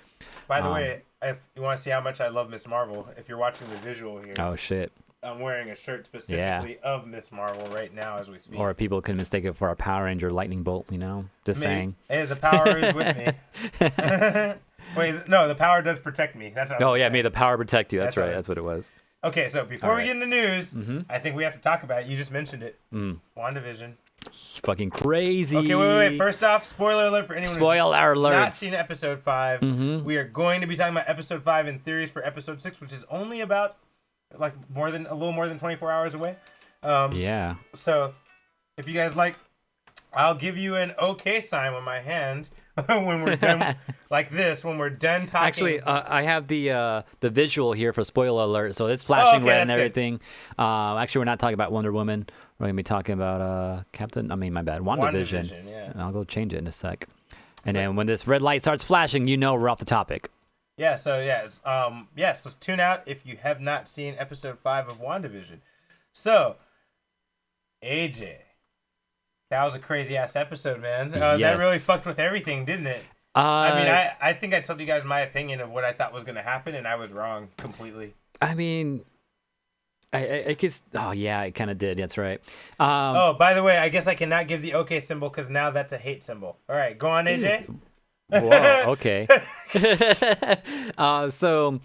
By the way, if you want to see how much I love Miss Marvel, if you're watching the visual here. Oh, shit. I'm wearing a shirt specifically of Miss Marvel right now as we speak. Or people can mistake it for a Power Ranger lightning bolt, you know? Just saying. Hey, the power is with me. Wait, no, the power does protect me. That's what I was saying. May the power protect you. That's right. That's what it was. Okay, so before we get into news, I think we have to talk about it. You just mentioned it. WandaVision. Fucking crazy. Okay, wait. First off, spoiler alert for anyone who's not seen episode 5. We are going to be talking about episode 5 and theories for episode 6, which is only about like a little more than 24 hours away. Yeah. So if you guys like, I'll give you an okay sign with my hand when we're done like this, when we're done talking. Actually, I have the visual here for spoiler alert, so it's flashing red and everything. Actually, we're not talking about Wonder Woman. We're going to be talking about WandaVision. Yeah. And I'll go change it in a sec. And then when this red light starts flashing, you know we're off the topic. Yeah, so so tune out if you have not seen episode 5 of WandaVision. So, AJ, that was a crazy ass episode, man. Yes. That really fucked with everything, didn't it? I think I told you guys my opinion of what I thought was going to happen, and I was wrong completely. I mean, I guess. Oh yeah, it kind of did. That's right. By the way, I guess I cannot give the okay symbol because now that's a hate symbol. All right, go on, AJ. Whoa, okay. So,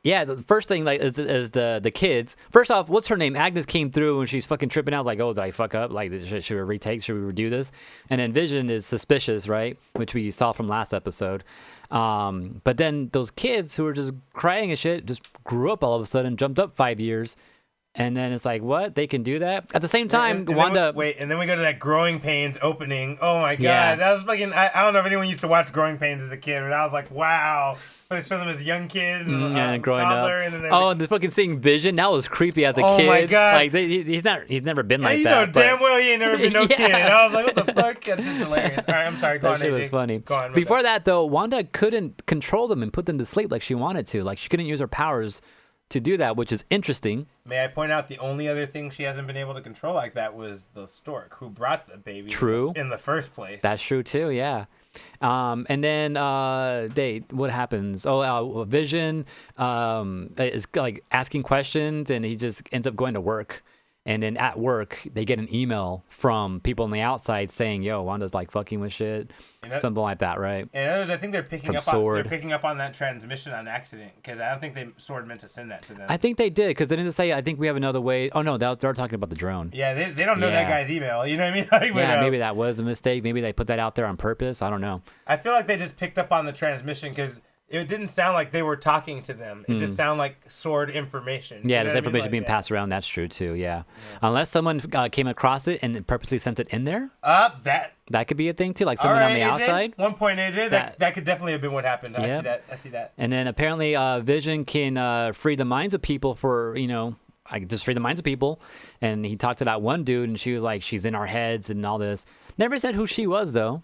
yeah, the first thing is the kids. First off, what's her name? Agnes came through and she's fucking tripping out like, oh, did I fuck up? Like, should we retake? Should we redo this? And then Vision is suspicious, right? Which we saw from last episode. But then those kids who were just crying and shit just grew up all of a sudden, jumped up 5 years. And then it's like, what? They can do that? At the same time, Wanda... and then we go to that Growing Pains opening. Oh, my God. Yeah. That was fucking... I don't know if anyone used to watch Growing Pains as a kid, but I was like, wow. They show them as young kids and growing toddler, up. And then and the fucking seeing Vision, that was creepy as a kid. Oh, my God. Like, he's never been like you that. You know damn well he ain't never been no kid. I was like, what the fuck? That's just hilarious. All right, I'm sorry. Go on, That shit AJ. was funny. Go on, Before that, though, Wanda couldn't control them and put them to sleep like she wanted to. Like, she couldn't use her powers to do that, which is interesting. May I point out the only other thing she hasn't been able to control like that was the stork who brought the baby in the first place. That's true too, yeah. And then what happens? Vision is like asking questions and he just ends up going to work. And then at work, they get an email from people on the outside saying, "Yo, Wanda's like fucking with shit," something like that, right? And others, I think they're picking up on that transmission on accident because I don't think Sword meant to send that to them. I think they did because they didn't say, "I think we have another way." Oh no, they're talking about the drone. Yeah, they don't know that guy's email. You know what I mean? Maybe that was a mistake. Maybe they put that out there on purpose. I don't know. I feel like they just picked up on the transmission because it didn't sound like they were talking to them. It just sounded like Sword information. Yeah, there's information being passed around. That's true too. Yeah. Unless someone came across it and purposely sent it in there. That could be a thing too, like someone on the outside. 1 point, AJ. That could definitely have been what happened. I see that. And then apparently, Vision can free the minds of people for I just free the minds of people. And he talked to that one dude, and she was like, "She's in our heads and all this." Never said who she was though.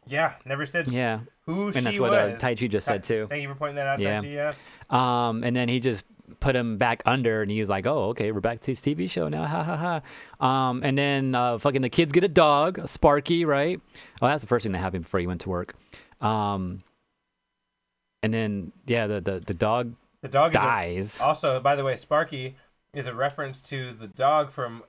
Yeah, never said. Yeah. Who she was. And that's what Tai Chi just said too. Thank you for pointing that out, Tai Chi. Yeah. And then he just put him back under, and he was like, "Oh, okay, we're back to his TV show now, ha ha ha." And then fucking the kids get a dog, Sparky, right? Well, that's the first thing that happened before he went to work. And then the dog dies. Also, by the way, Sparky is a reference to the dog from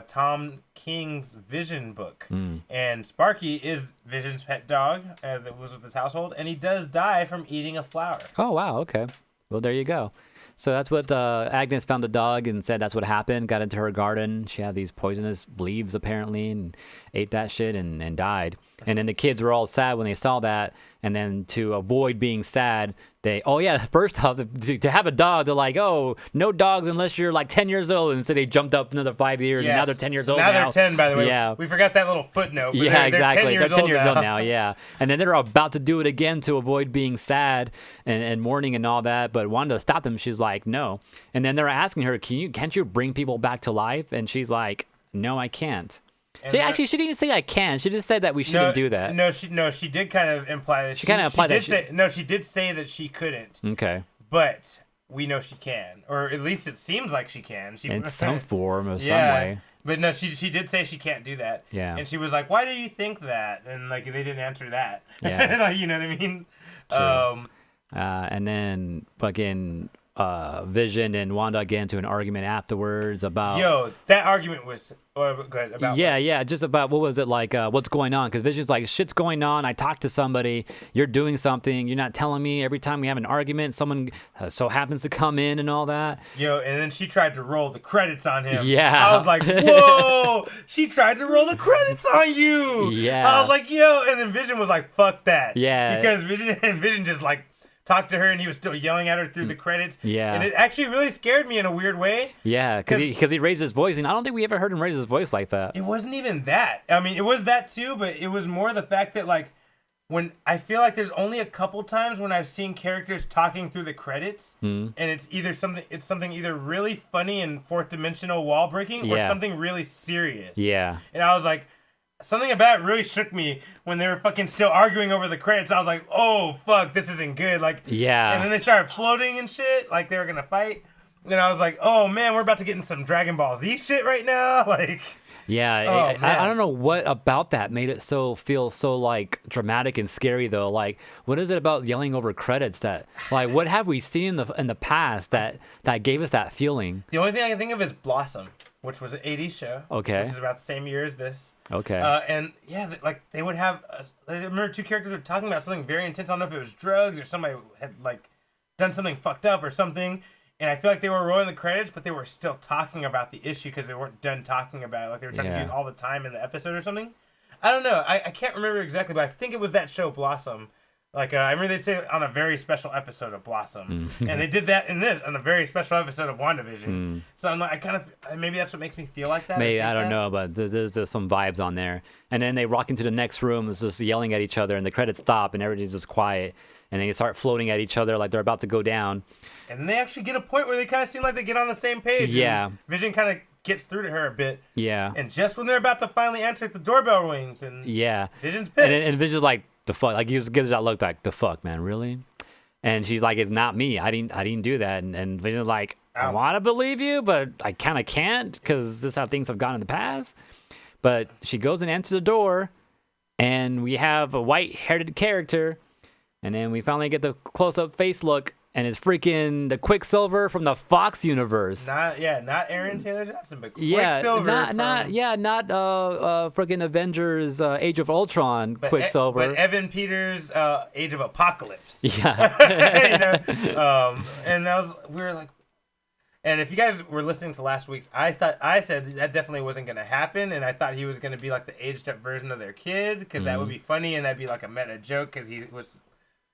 Tom King's Vision book. And Sparky is Vision's pet dog that lives with his household, and he does die from eating a flower. Oh, wow, okay. Well, there you go. So that's what Agnes found the dog and said that's what happened, got into her garden. She had these poisonous leaves, apparently, and ate that shit and died. And then the kids were all sad when they saw that, and then to avoid being sad, First off, to have a dog, they're like, oh, no dogs unless you're like 10 years old. And so they jumped up another 5 years, and now they're 10 years old now. They're 10, by the way. Yeah. We forgot that little footnote. But Yeah, they're exactly. 10 years They're 10 years old old now, yeah. And then they're about to do it again to avoid being sad and mourning and all that. But Wanda stopped them. She's like, no. And then they're asking her, can't you bring people back to life? And she's like, no, I can't. She didn't say I can. She just said that we shouldn't do that. She did kind of imply that. She did say that she couldn't. Okay. But we know she can, or at least it seems like she can. In some form or some way. But no, she did say she can't do that. Yeah. And she was like, "Why do you think that?" And like they didn't answer that. Yeah. Like, you know what I mean? True. And then fucking Vision and Wanda get into an argument afterwards about. That argument was. Good, about just about what was it like? What's going on? Because Vision's like, shit's going on. I talked to somebody. You're doing something. You're not telling me. Every time we have an argument, someone so happens to come in and all that. And then she tried to roll the credits on him. Yeah, I was like, whoa! She tried to roll the credits on you. Yeah, I was like, and then Vision was like, fuck that. Yeah, because Vision just like talked to her, and he was still yelling at her through the credits. Yeah. And it actually really scared me in a weird way. Yeah, because he raised his voice, and I don't think we ever heard him raise his voice like that. It wasn't even that. I mean, it was that too, but it was more the fact that, like, when I feel like there's only a couple times when I've seen characters talking through the credits, and it's something either really funny and fourth dimensional wall breaking, or something really serious. Yeah. And I was like, something about it really shook me when they were fucking still arguing over the credits. I was like, oh, fuck, this isn't good. Like, yeah. And then they started floating and shit, like they were going to fight. And I was like, oh, man, we're about to get in some Dragon Ball Z shit right now. Like, yeah, I don't know what about that made it feel so like dramatic and scary though. Like, what is it about yelling over credits that, like, what have we seen in the past that gave us that feeling? The only thing I can think of is Blossom, which was an 80s show. Okay. Which is about the same year as this. Okay. And they would have. I remember two characters were talking about something very intense. I don't know if it was drugs or somebody had like done something fucked up or something. And I feel like they were rolling the credits, but they were still talking about the issue because they weren't done talking about it. Like they were trying to use all the time in the episode or something. I don't know. I can't remember exactly, but I think it was that show Blossom. Like I remember they say on a very special episode of Blossom, and they did that in this on a very special episode of WandaVision. So I'm like, maybe that's what makes me feel like that. Maybe I don't know, but there's some vibes on there. And then they walk into the next room, it's just yelling at each other, and the credits stop, and everybody's just quiet, and they start floating at each other like they're about to go down. And then they actually get a point where they kind of seem like they get on the same page. Yeah. Vision kind of gets through to her a bit. Yeah. And just when they're about to finally answer it, the doorbell rings, and Vision's pissed. And Vision's like, the fuck, like he just gives that look like, the fuck, man, really? And she's like, it's not me. I didn't do that. And Vision's like, I want to believe you, but I kind of can't because this is how things have gone in the past. But she goes and answers the door, and we have a white-haired character, and then we finally get the close-up face look. And it's freaking the Quicksilver from the Fox universe. Not Aaron Taylor Johnson, but Quicksilver. Not freaking Avengers Age of Ultron Quicksilver. But Evan Peters Age of Apocalypse. Yeah. And we were like, and if you guys were listening to last week's, I said that definitely wasn't going to happen, and I thought he was going to be like the aged up version of their kid, because that would be funny, and that'd be like a meta joke, because he was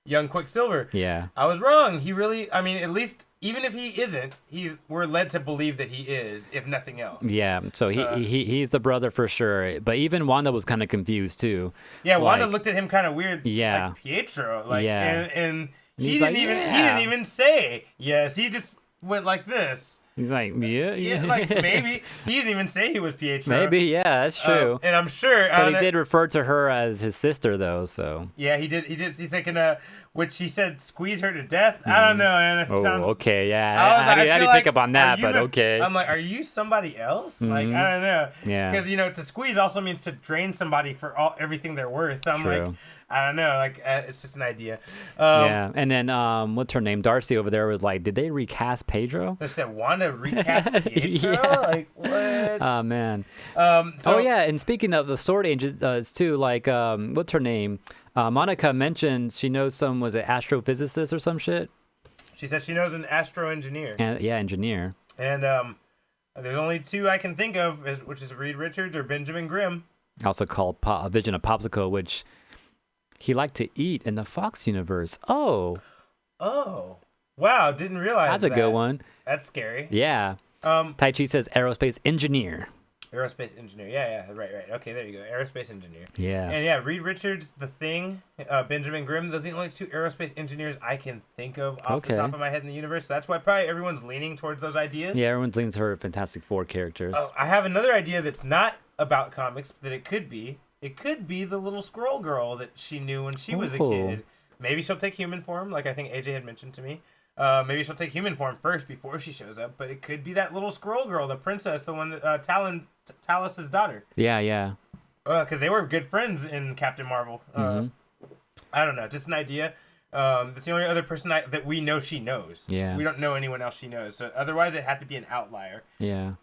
young Quicksilver. Yeah. I was wrong. He really, I mean, at least, even if he isn't, we're led to believe that he is, if nothing else. Yeah, so he's the brother for sure. But even Wanda was kind of confused too. Yeah, Wanda looked at him kind of weird. Yeah. Like Pietro. Like, yeah. And he didn't even say yes. He just went like this. He's like, yeah. Like, maybe. He didn't even say he was Pietro. Maybe, yeah, that's true. And I'm sure. But he did refer to her as his sister, though, so. Yeah, he did. He said, which he said, squeeze her to death? I don't know, man. Okay, yeah. I didn't pick up on that, but okay. I'm like, are you somebody else? Like, I don't know. Yeah. Because, to squeeze also means to drain somebody for everything they're worth. I'm True. like, I don't know. Like, it's just an idea. Yeah. And then, what's her name? Darcy over there was like, did they recast Pedro? They said Wanda recast Pietro? Yeah. Like, what? Oh, man. And speaking of the Sword Agents, too, like, what's her name? Monica mentioned she knows was an astrophysicist or some shit. She said she knows an astro engineer. Engineer. And there's only two I can think of, which is Reed Richards or Benjamin Grimm. Also called Vision of Popsicle, which he liked to eat in the Fox universe. Oh. Oh, wow! Didn't realize That's a that. good one. That's scary. Yeah. Tai Chi says aerospace engineer. Aerospace engineer. Yeah, right. Okay, there you go. Aerospace engineer. Yeah. And yeah, Reed Richards, The Thing, Benjamin Grimm. Those are the only two aerospace engineers I can think of off the top of my head in the universe. So that's why probably everyone's leaning towards those ideas. Yeah, everyone's leaning toward Fantastic Four characters. Oh, I have another idea that's not about comics, but it could be. It could be the little squirrel girl that she knew when she was a kid. Maybe she'll take human form, like I think AJ had mentioned to me. Maybe she'll take human form first before she shows up, but it could be that little squirrel girl, the princess, the one that Talos' daughter. Yeah. Because they were good friends in Captain Marvel. I don't know, just an idea. That's the only other person that we know she knows. Yeah. We don't know anyone else she knows. So otherwise, it had to be an outlier. Yeah.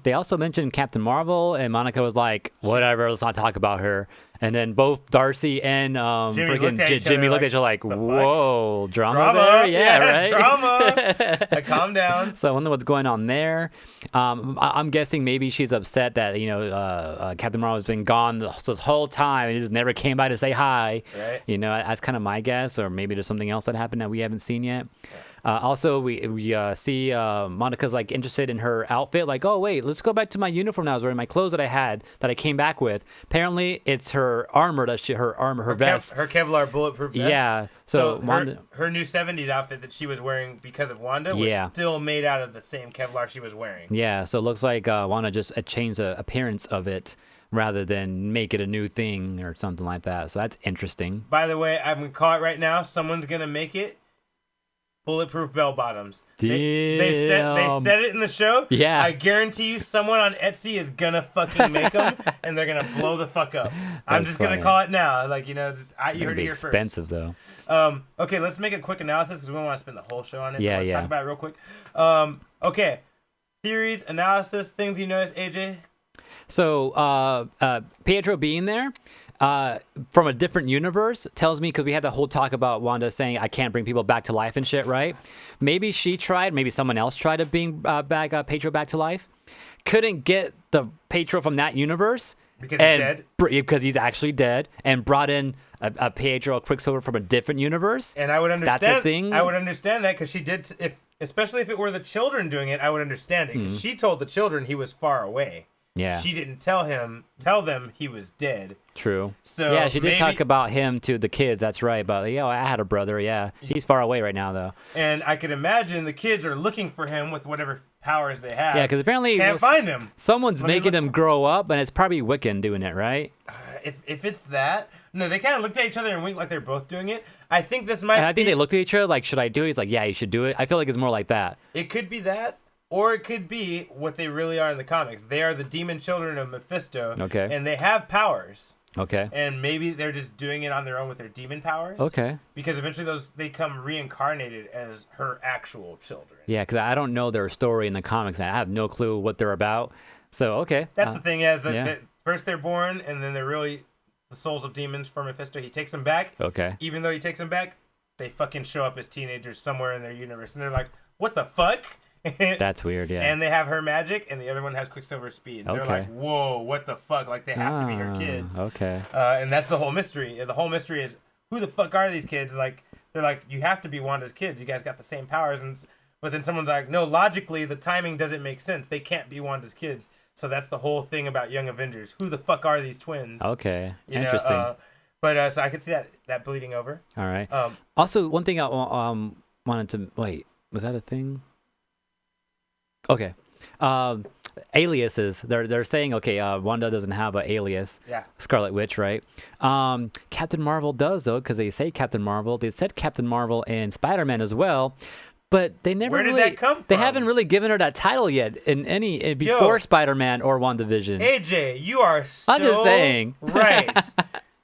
They also mentioned Captain Marvel, and Monica was like, "Whatever, let's not talk about her." And then both Darcy and Jimmy looked at each other like, "Whoa, drama there, yeah, right? Drama." Calm down. So I wonder what's going on there. I'm guessing maybe she's upset that Captain Marvel has been gone this whole time and he just never came by to say hi. Right. That's kind of my guess, or maybe there's something else that happened that we haven't seen yet. Also, we see Monica's like interested in her outfit. Like, oh wait, let's go back to my uniform now. I was wearing my clothes that I came back with. Apparently, it's her armor her vest, her Kevlar bulletproof vest. Yeah. So her new '70s outfit that she was wearing because of Wanda was still made out of the same Kevlar she was wearing. Yeah. So it looks like Wanda just changed the appearance of it rather than make it a new thing or something like that. So that's interesting. By the way, I'm gonna call it right now. Someone's gonna make it. Bulletproof bell bottoms. They said it in the show. Yeah. I guarantee you someone on Etsy is gonna fucking make them and they're gonna blow the fuck up. I'm just gonna call it now. Like, you heard it here first. Expensive though. Okay, let's make a quick analysis because we don't want to spend the whole show on it. Yeah, let's talk about it real quick. Okay. Theories, analysis, things you notice, AJ? So Pietro being there from a different universe tells me, because we had the whole talk about Wanda saying I can't bring people back to life and shit, right? Maybe she tried, maybe someone else tried to bring Pietro back to life. Couldn't get the Pietro from that universe. Because he's dead? Because he's actually dead, and brought in a Pietro Quicksilver from a different universe. And I would understand. That's a thing. I would understand that because she did, especially if it were the children doing it, I would understand it. Because she told the children he was far away. Yeah. She didn't tell them he was dead. True. So yeah, she did talk about him to the kids. That's right. But I had a brother. Yeah, he's far away right now though. And I could imagine the kids are looking for him with whatever powers they have. Yeah, because apparently can't find him. Someone's making him grow up, and it's probably Wiccan doing it, right? If it's that, no, they kind of looked at each other and winked like they're both doing it. I think this might. And I think they looked at each other like, "Should I do it?" He's like, "Yeah, you should do it." I feel like it's more like that. It could be that. Or it could be what they really are in the comics. They are the demon children of Mephisto. Okay. And they have powers. Okay. And maybe they're just doing it on their own with their demon powers. Okay. Because eventually they come reincarnated as her actual children. Yeah, because I don't know their story in the comics. And I have no clue what they're about. So, okay. That's the thing is that first they're born, and then they're really the souls of demons for Mephisto. He takes them back. Okay. Even though he takes them back, they fucking show up as teenagers somewhere in their universe. And they're like, what the fuck? That's weird, yeah. And they have her magic, and the other one has Quicksilver speed. And they're like, whoa, what the fuck? Like, they have to be her kids. Okay. And that's the whole mystery. The whole mystery is, who the fuck are these kids? Like, they're like, you have to be Wanda's kids. You guys got the same powers. But then someone's like, no, logically, the timing doesn't make sense. They can't be Wanda's kids. So that's the whole thing about Young Avengers. Who the fuck are these twins? Okay. You Interesting. know, so I could see that bleeding over. All right. Also, one thing I wanted to... Wait, was that a thing? Okay. Aliases. They're saying, okay, Wanda doesn't have an alias. Yeah. Scarlet Witch, right? Captain Marvel does, though, because they say Captain Marvel. They said Captain Marvel in Spider-Man as well. But they never Where did that come from? They haven't really given her that title yet before Spider-Man or WandaVision. AJ, you are so I'm just saying. Right.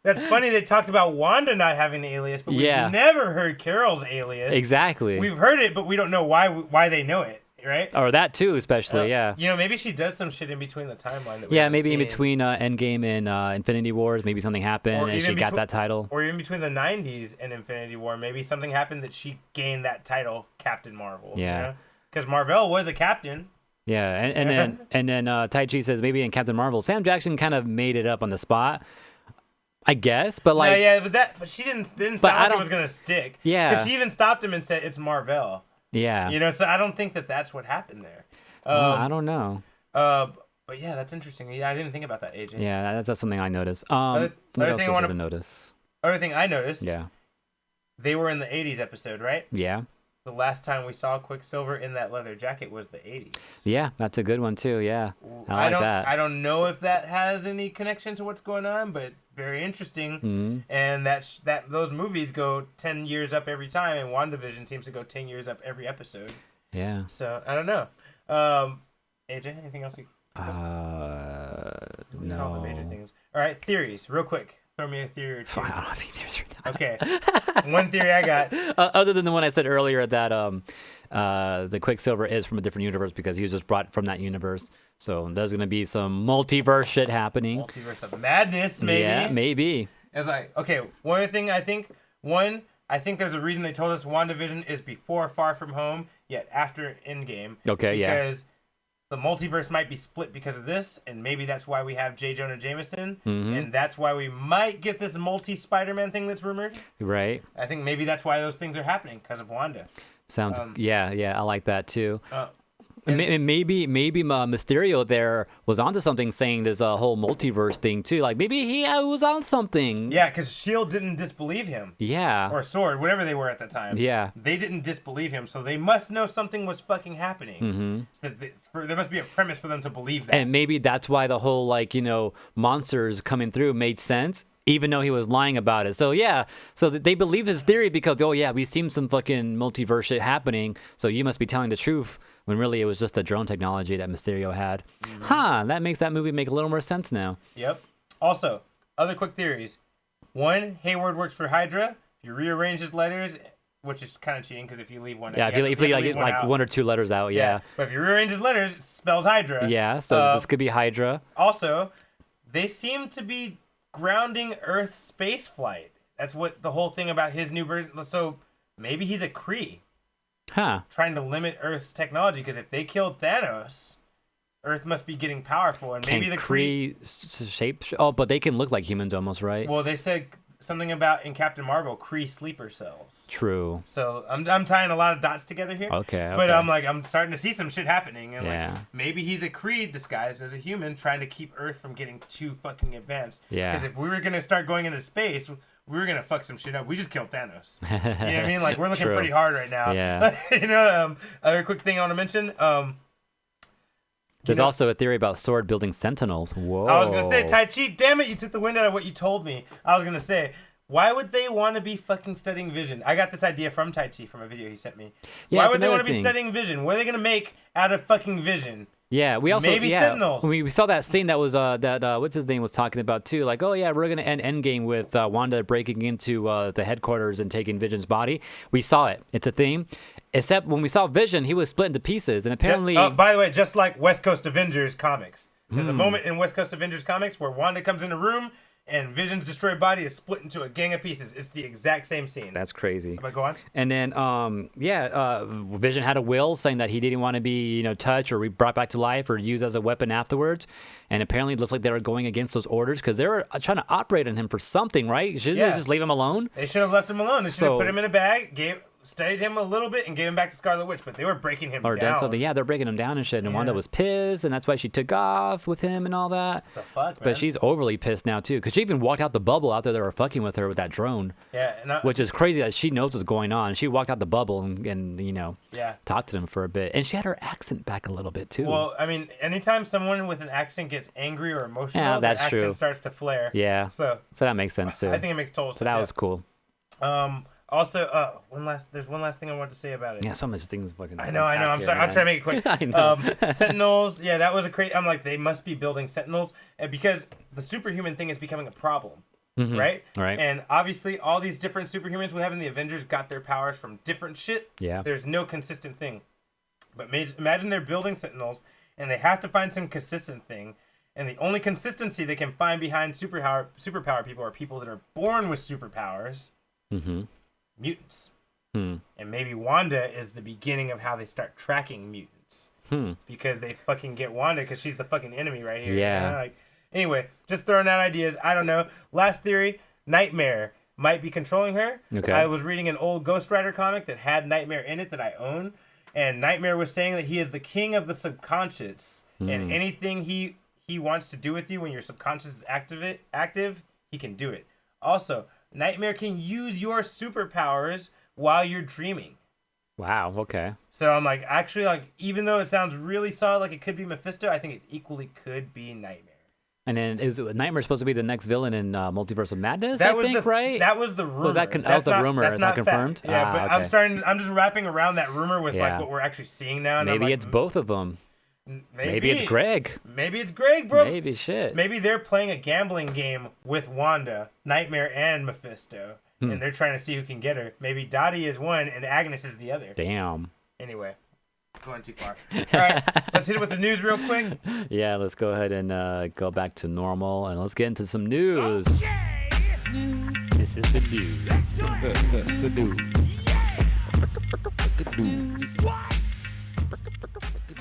That's funny they talked about Wanda not having an alias, but we've never heard Carol's alias. Exactly. We've heard it, but we don't know why they know it, right? Or that too, especially, yeah. Maybe she does some shit in between the timeline that maybe seen. In between Endgame and Infinity Wars, maybe something happened and she got that title. Or even between the 90s and Infinity War, maybe something happened that she gained that title, Captain Marvel. Yeah. Because Marvel was a captain. Yeah, and then Tai Chi says maybe in Captain Marvel, Sam Jackson kind of made it up on the spot. I guess, but like, no, yeah, but she didn't sound like it was gonna stick. Yeah. Because she even stopped him and said it's Marvel. yeah, You know, so I don't think that's what happened there. I don't know. But yeah, that's interesting. Yeah, I didn't think about that, AJ. Yeah, that's something I noticed. Other What else thing I was wanna- there to notice? Other thing I noticed. Yeah, They were in the 80s episode, right? yeah, The last time we saw Quicksilver in that leather jacket was the 80s. yeah. That's a good one too. Yeah, I like that. I don't know if that has any connection to what's going on, but very interesting. Mhm. And that those movies go 10 years up every time, and WandaVision seems to go 10 years up every episode. Yeah. So I don't know. AJ, anything else? All the No. major things. All right, theories, real quick. Throw me a theory or two. I don't have any theories right now. Okay. One theory I got. Other than the one I said earlier that the Quicksilver is from a different universe because he was just brought from that universe. So there's gonna be some multiverse shit happening. Multiverse of madness, maybe. Yeah, maybe. It's like, okay, one other thing I think there's a reason they told us WandaVision is before Far From Home, yet after Endgame. Okay, yeah. Because the multiverse might be split because of this, and maybe that's why we have J. Jonah Jameson, and that's why we might get this multi-Spider-Man thing that's rumored. Right. I think maybe that's why those things are happening, because of Wanda. Sounds. Yeah. I like that too. And Maybe Mysterio there was onto something, saying there's a whole multiverse thing too. Like maybe he was on something. yeah, because S.H.I.E.L.D. didn't disbelieve him. Yeah. Or S.W.O.R.D., whatever they were at the time. Yeah. They didn't disbelieve him, so they must know something was fucking happening. Mm-hmm. So there must be a premise for them to believe that. And maybe that's why the whole monsters coming through made sense, even though he was lying about it. So yeah, so they believe his theory because we've seen some fucking multiverse shit happening. So you must be telling the truth. When really it was just a drone technology that Mysterio had. That makes that movie make a little more sense now. Yep. Also, other quick theories. One, Hayward works for Hydra. If you rearrange his letters, which is kind of cheating because if you leave one, Yeah, if you leave like out. one or two letters out, yeah. But if you rearrange his letters, it spells Hydra. Yeah, so this could be Hydra. Also, they seem to be grounding Earth space flight. That's what the whole thing about his new version. So maybe he's a Kree. Huh. Trying to limit Earth's technology, because if they killed Thanos, Earth must be getting powerful, and maybe the Kree shape. Oh, but they can look like humans almost, right? Well, they said something about in Captain Marvel, Kree sleeper cells. True. So I'm tying a lot of dots together here. Okay. But I'm starting to see some shit happening, and Yeah. like maybe he's a Kree disguised as a human, trying to keep Earth from getting too fucking advanced. Yeah. Because if we were gonna start going into space, we were gonna fuck some shit up. We just killed Thanos. You know what I mean? Like we're looking True. pretty hard right now. Yeah. Other quick thing I want to mention. There's also a theory about sword building sentinels. Whoa. I was gonna say Tai Chi. Damn it! You took the wind out of what you told me. I was gonna say, why would they want to be fucking studying Vision? I got this idea from Tai Chi from a video he sent me. Yeah, Why it's would they another want to be thing. studying Vision? What are they gonna make out of fucking Vision? Yeah, we also Maybe Sentinels. We saw that scene that was what's his name was talking about too. Like, oh yeah, we're gonna end Endgame with Wanda breaking into the headquarters and taking Vision's body. We saw it. It's a theme. Except when we saw Vision, he was split into pieces, and apparently. By the way, just like West Coast Avengers comics, there's a moment in West Coast Avengers comics where Wanda comes in a room and Vision's destroyed body is split into a gang of pieces. It's the exact same scene. That's crazy. But go on. And then, Vision had a will saying that he didn't want to be, touched or brought back to life or used as a weapon afterwards. And apparently, it looks like they were going against those orders because they were trying to operate on him for something, right? Shouldn't they just leave him alone? They should have left him alone. They should have put him in a bag, studied him a little bit, and gave him back to Scarlet Witch. But they were breaking him Or down. done something. Yeah, they're breaking him down and shit. And Wanda was pissed, and that's why she took off with him and all that. The fuck, man? But she's overly pissed now too, because she even walked out the bubble out there. They were fucking with her with that drone. Yeah, which is crazy that she knows what's going on. She walked out the bubble and talked to them for a bit, and she had her accent back a little bit too. Well, I mean, anytime someone with an accent gets angry or emotional, that's the accent true. starts to flare. Yeah. So that makes sense too. I think it makes total sense. So that was cool. Also, there's one last thing I wanted to say about it. Yeah, so much things fucking. I know. I'm sorry. I'll try to make it quick. I know. Sentinels. Yeah, that was a crazy. I'm like, they must be building Sentinels, and because the superhuman thing is becoming a problem, right? Right. And obviously, all these different superhumans we have in the Avengers got their powers from different shit. Yeah. There's no consistent thing. But imagine they're building Sentinels, and they have to find some consistent thing. And the only consistency they can find behind superpower people are people that are born with superpowers. Mm-hmm. Mutants. And maybe Wanda is the beginning of how they start tracking mutants. Because they fucking get Wanda because she's the fucking enemy right here. Yeah. Anyway, just throwing out ideas. I don't know. Last theory, Nightmare might be controlling her. Okay. I was reading an old Ghost Rider comic that had Nightmare in it that I own, and Nightmare was saying that he is the king of the subconscious, and anything he wants to do with you when your subconscious is active, he can do it. Also, Nightmare can use your superpowers while you're dreaming. Wow. Okay. So I'm like, actually, like, even though it sounds really solid, like it could be Mephisto, I think it equally could be Nightmare. And then is Nightmare supposed to be the next villain in Multiverse of Madness? I think, right? That was the rumor. That was the rumor. It's not confirmed. Yeah, but okay. I'm just wrapping around that rumor with like what we're actually seeing now. And Maybe like, it's both of them. Maybe it's Greg. Maybe it's Greg, bro. Maybe shit. Maybe they're playing a gambling game with Wanda, Nightmare, and Mephisto, and they're trying to see who can get her. Maybe Dottie is one and Agnes is the other. Damn. Anyway. Going too far. All right, let's hit it with the news real quick. Yeah, let's go ahead and go back to normal, and let's get into some news. Okay. This is the news. The news. The news. What?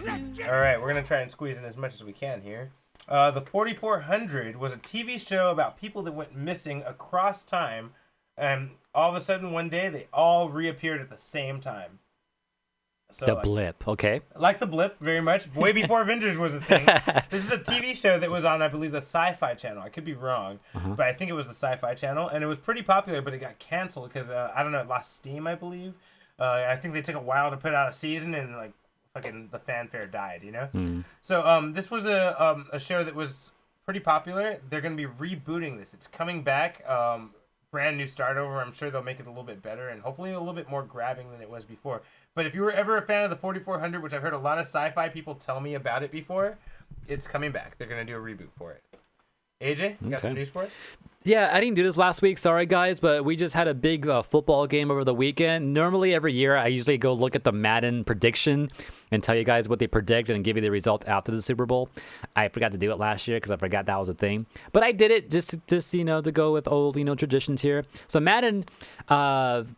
Let's get All right, we're going to try and squeeze in as much as we can here. The 4400 was a TV show about people that went missing across time, and all of a sudden one day they all reappeared at the same time. So, The blip, okay. Like the blip, very much. Way before Avengers was a thing. This is a TV show that was on, I believe, the Sci-Fi Channel. I could be wrong, but I think it was the Sci-Fi Channel, and it was pretty popular, but it got canceled because, I don't know, it lost steam, I believe. I think they took a while to put out a season, and, like, fucking the fanfare died, you know? So, this was a show that was pretty popular. They're going to be rebooting this. It's coming back, brand new start over. I'm sure they'll make it a little bit better, and hopefully a little bit more grabbing than it was before. But if you were ever a fan of the 4400, which I've heard a lot of sci-fi people tell me about it before, it's coming back. They're going to do a reboot for it. AJ, you got some news for us? Yeah, I didn't do this last week. Sorry, guys, but we just had a big football game over the weekend. Normally, every year, I usually go look at the Madden prediction and tell you guys what they predict and give you the results after the Super Bowl. I forgot to do it last year because I forgot that was a thing. But I did it just to go with old, traditions here. So Madden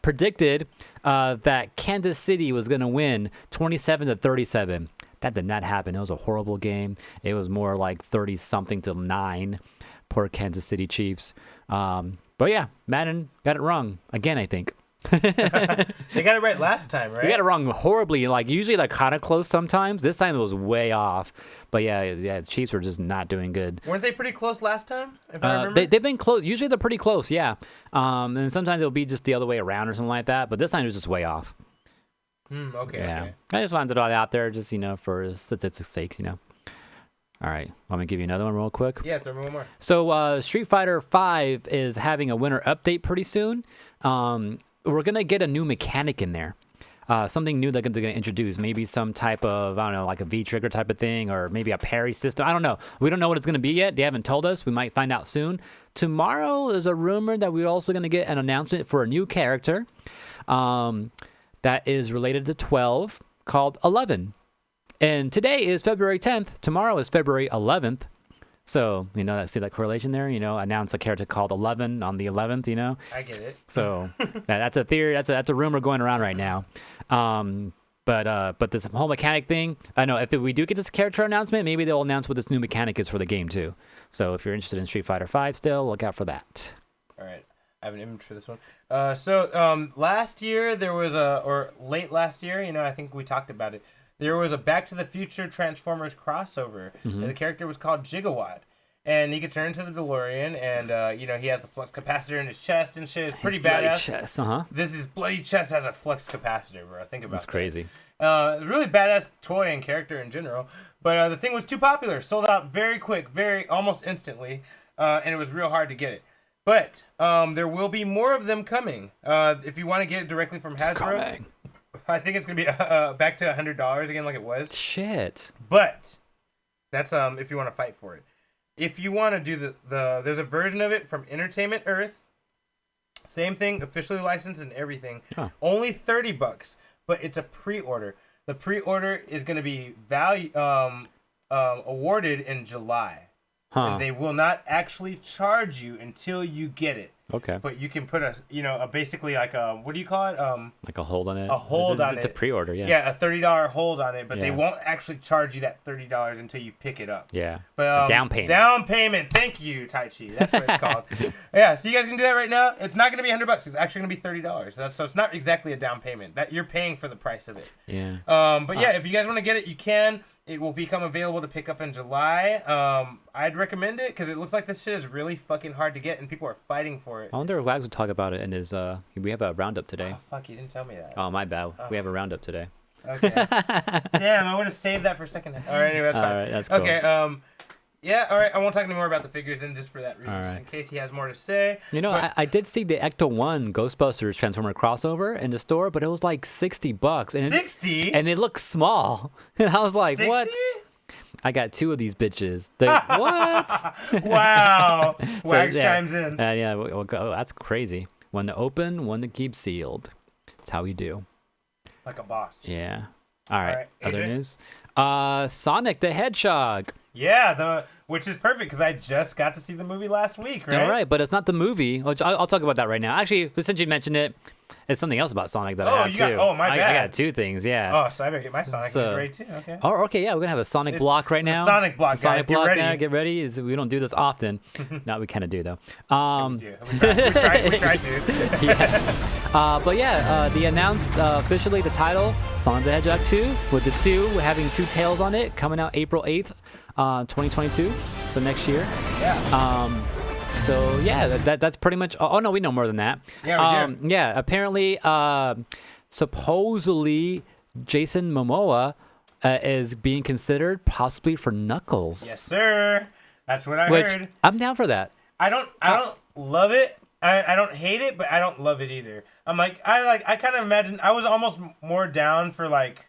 predicted that Kansas City was going to win 27-37. That did not happen. It was a horrible game. It was more like 30-something to 9. Poor Kansas City Chiefs. But yeah, Madden got it wrong again, I think. They got it right last time, right? We got it wrong horribly. Like usually they're kind of close sometimes. This time it was way off. But yeah, the Chiefs were just not doing good. Weren't they pretty close last time? If I remember, they've been close. Usually they're pretty close, yeah. And sometimes it'll be just the other way around or something like that. But this time it was just way off. Okay. Yeah. Okay. I just wanted it all out there, just for statistics' sake, All right, want me to give you another one real quick? Yeah, throw me one more. So Street Fighter V is having a winter update pretty soon. We're gonna get a new mechanic in there. Something new they're gonna introduce. Maybe some type of, I don't know, like a V-trigger type of thing, or maybe a parry system. I don't know. We don't know what it's gonna be yet. They haven't told us. We might find out soon. Tomorrow is a rumor that we're also gonna get an announcement for a new character that is related to 12 called 11. And today is February 10th. Tomorrow is February 11th. So, see that correlation there? Announce a character called 11 on the 11th, I get it. So that's a theory. That's a rumor going around right now. But this whole mechanic thing, I know if we do get this character announcement, maybe they'll announce what this new mechanic is for the game too. So if you're interested in Street Fighter V still, look out for that. All right. I have an image for this one. Last year there was or late last year, I think we talked about it. There was a Back to the Future Transformers crossover. And the character was called Gigawatt. And he could turn into the DeLorean, and, he has the flux capacitor in his chest and shit. It's pretty badass. Chest, His bloody chest has a flux capacitor, bro. Think about That's crazy. Really badass toy and character in general. But the thing was too popular. Sold out very quick, almost instantly. And it was real hard to get it. But there will be more of them coming. If you want to get it directly from Hasbro, I think it's going to be back to $100 again like it was. Shit. But that's if you want to fight for it. If you want to do there's a version of it from Entertainment Earth. Same thing, officially licensed and everything. Huh. Only $30, but it's a pre-order. The pre-order is going to be awarded in July. Huh. And they will not actually charge you until you get it. Okay. But you can put basically like a, what do you call it? Like a hold on it. A hold on it. It's a pre-order. Yeah. Yeah, a $30 hold on it, but they Yeah. won't actually charge you that $30 until you pick it up. Yeah. But down payment. Down payment. Thank you, Tai Chi. That's what it's called. Yeah, so you guys can do that right now. It's not going to be $100. It's actually going to be $30. So it's not exactly a down payment. That you're paying for the price of it. Yeah. But yeah, if you guys want to get it, you can. It will become available to pick up in July. I'd recommend it because it looks like this shit is really fucking hard to get and people are fighting for it. I wonder if Wags would talk about it in his. We have a roundup today. Oh, fuck, you didn't tell me that. Oh, my bad. We have a roundup today. Okay. Damn, I would have saved that for a second. All right, anyway, that's fine. All right, that's cool. Okay, yeah, all right. I won't talk anymore about the figures then, just for that reason, just in case he has more to say. You know, But- I did see the Ecto 1 Ghostbusters Transformer crossover in the store, but it was like $60. And 60? and it looked small. And I was like, 60? what? I got 2 of these bitches. What? Wow. So, Wags yeah. chimes in. Yeah, we'll go. That's crazy. One to open, one to keep sealed. That's how we do. Like a boss. Yeah. All right. right, Other AJ? news? Sonic the Hedgehog. Yeah, which is perfect because I just got to see the movie last week, right? All right, but it's not the movie, which I'll talk about that right now. Actually, since you mentioned it, it's something else about Sonic that I have you too. got- my I bad. got 2 things, yeah. Oh, so I better get my Sonic So- news ready too. Okay. Oh, okay, yeah, we're gonna have a Sonic It's block right the now. Sonic block, Sonic guys. Get block, ready. yeah, get ready. We don't do this often. No, we kind of do though. We tried to. Yes. But yeah, they announced officially the title, Sonic the Hedgehog 2, with the 2 having 2 tails on it, coming out April 8th, 2022, so next year. Yeah. So yeah, that's pretty much. Oh no, we know more than that. Yeah, we do. Yeah, apparently, supposedly, Jason Momoa is being considered possibly for Knuckles. Yes, sir. That's what I Which heard. I'm down for that. I don't love it. I don't hate it, but I don't love it either. I kind of imagine I was almost more down for like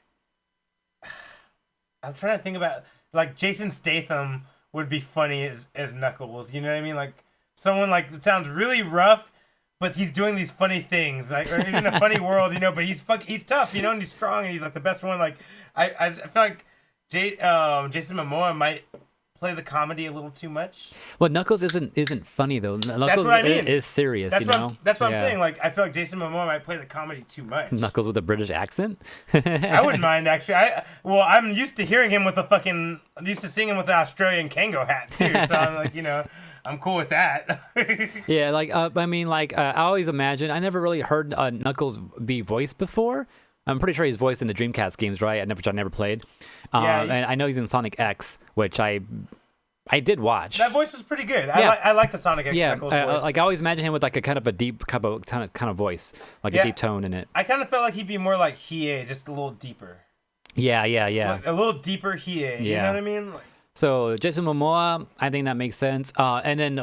I'm trying to think about like Jason Statham would be funny as Knuckles, you know what I mean? Like someone like that sounds really rough, but he's doing these funny things, like or he's in a funny world, you know, but he's tough, you know, and he's strong and he's like the best one. Like I feel like Jason Momoa might play the comedy a little too much. Well, Knuckles isn't funny though. Knuckles what I mean. is serious. That's you know? That's what Yeah. I'm saying. Like I feel like Jason Momoa might play the comedy too much. Knuckles with a British accent. I wouldn't mind actually. I'm used to hearing him with I'm used to seeing him with the Australian Kango hat too. So I'm like, you know, I'm cool with that. Yeah, like I always imagine. I never really heard Knuckles be voiced before. I'm pretty sure he's voiced in the Dreamcast games, right? I never played. Yeah, and I know he's in Sonic X, which I did watch. That voice was pretty good. Yeah. I like the Sonic X Yeah, Knuckles voice. like I always imagine him with like a kind of a deep kind of voice, like Yeah. a deep tone in it. I kind of felt like he'd be more like Hiei, just a little deeper. Yeah. Like, a little deeper Hiei. You Yeah. know what I mean? Like, So Jason Momoa, I think that makes sense. And then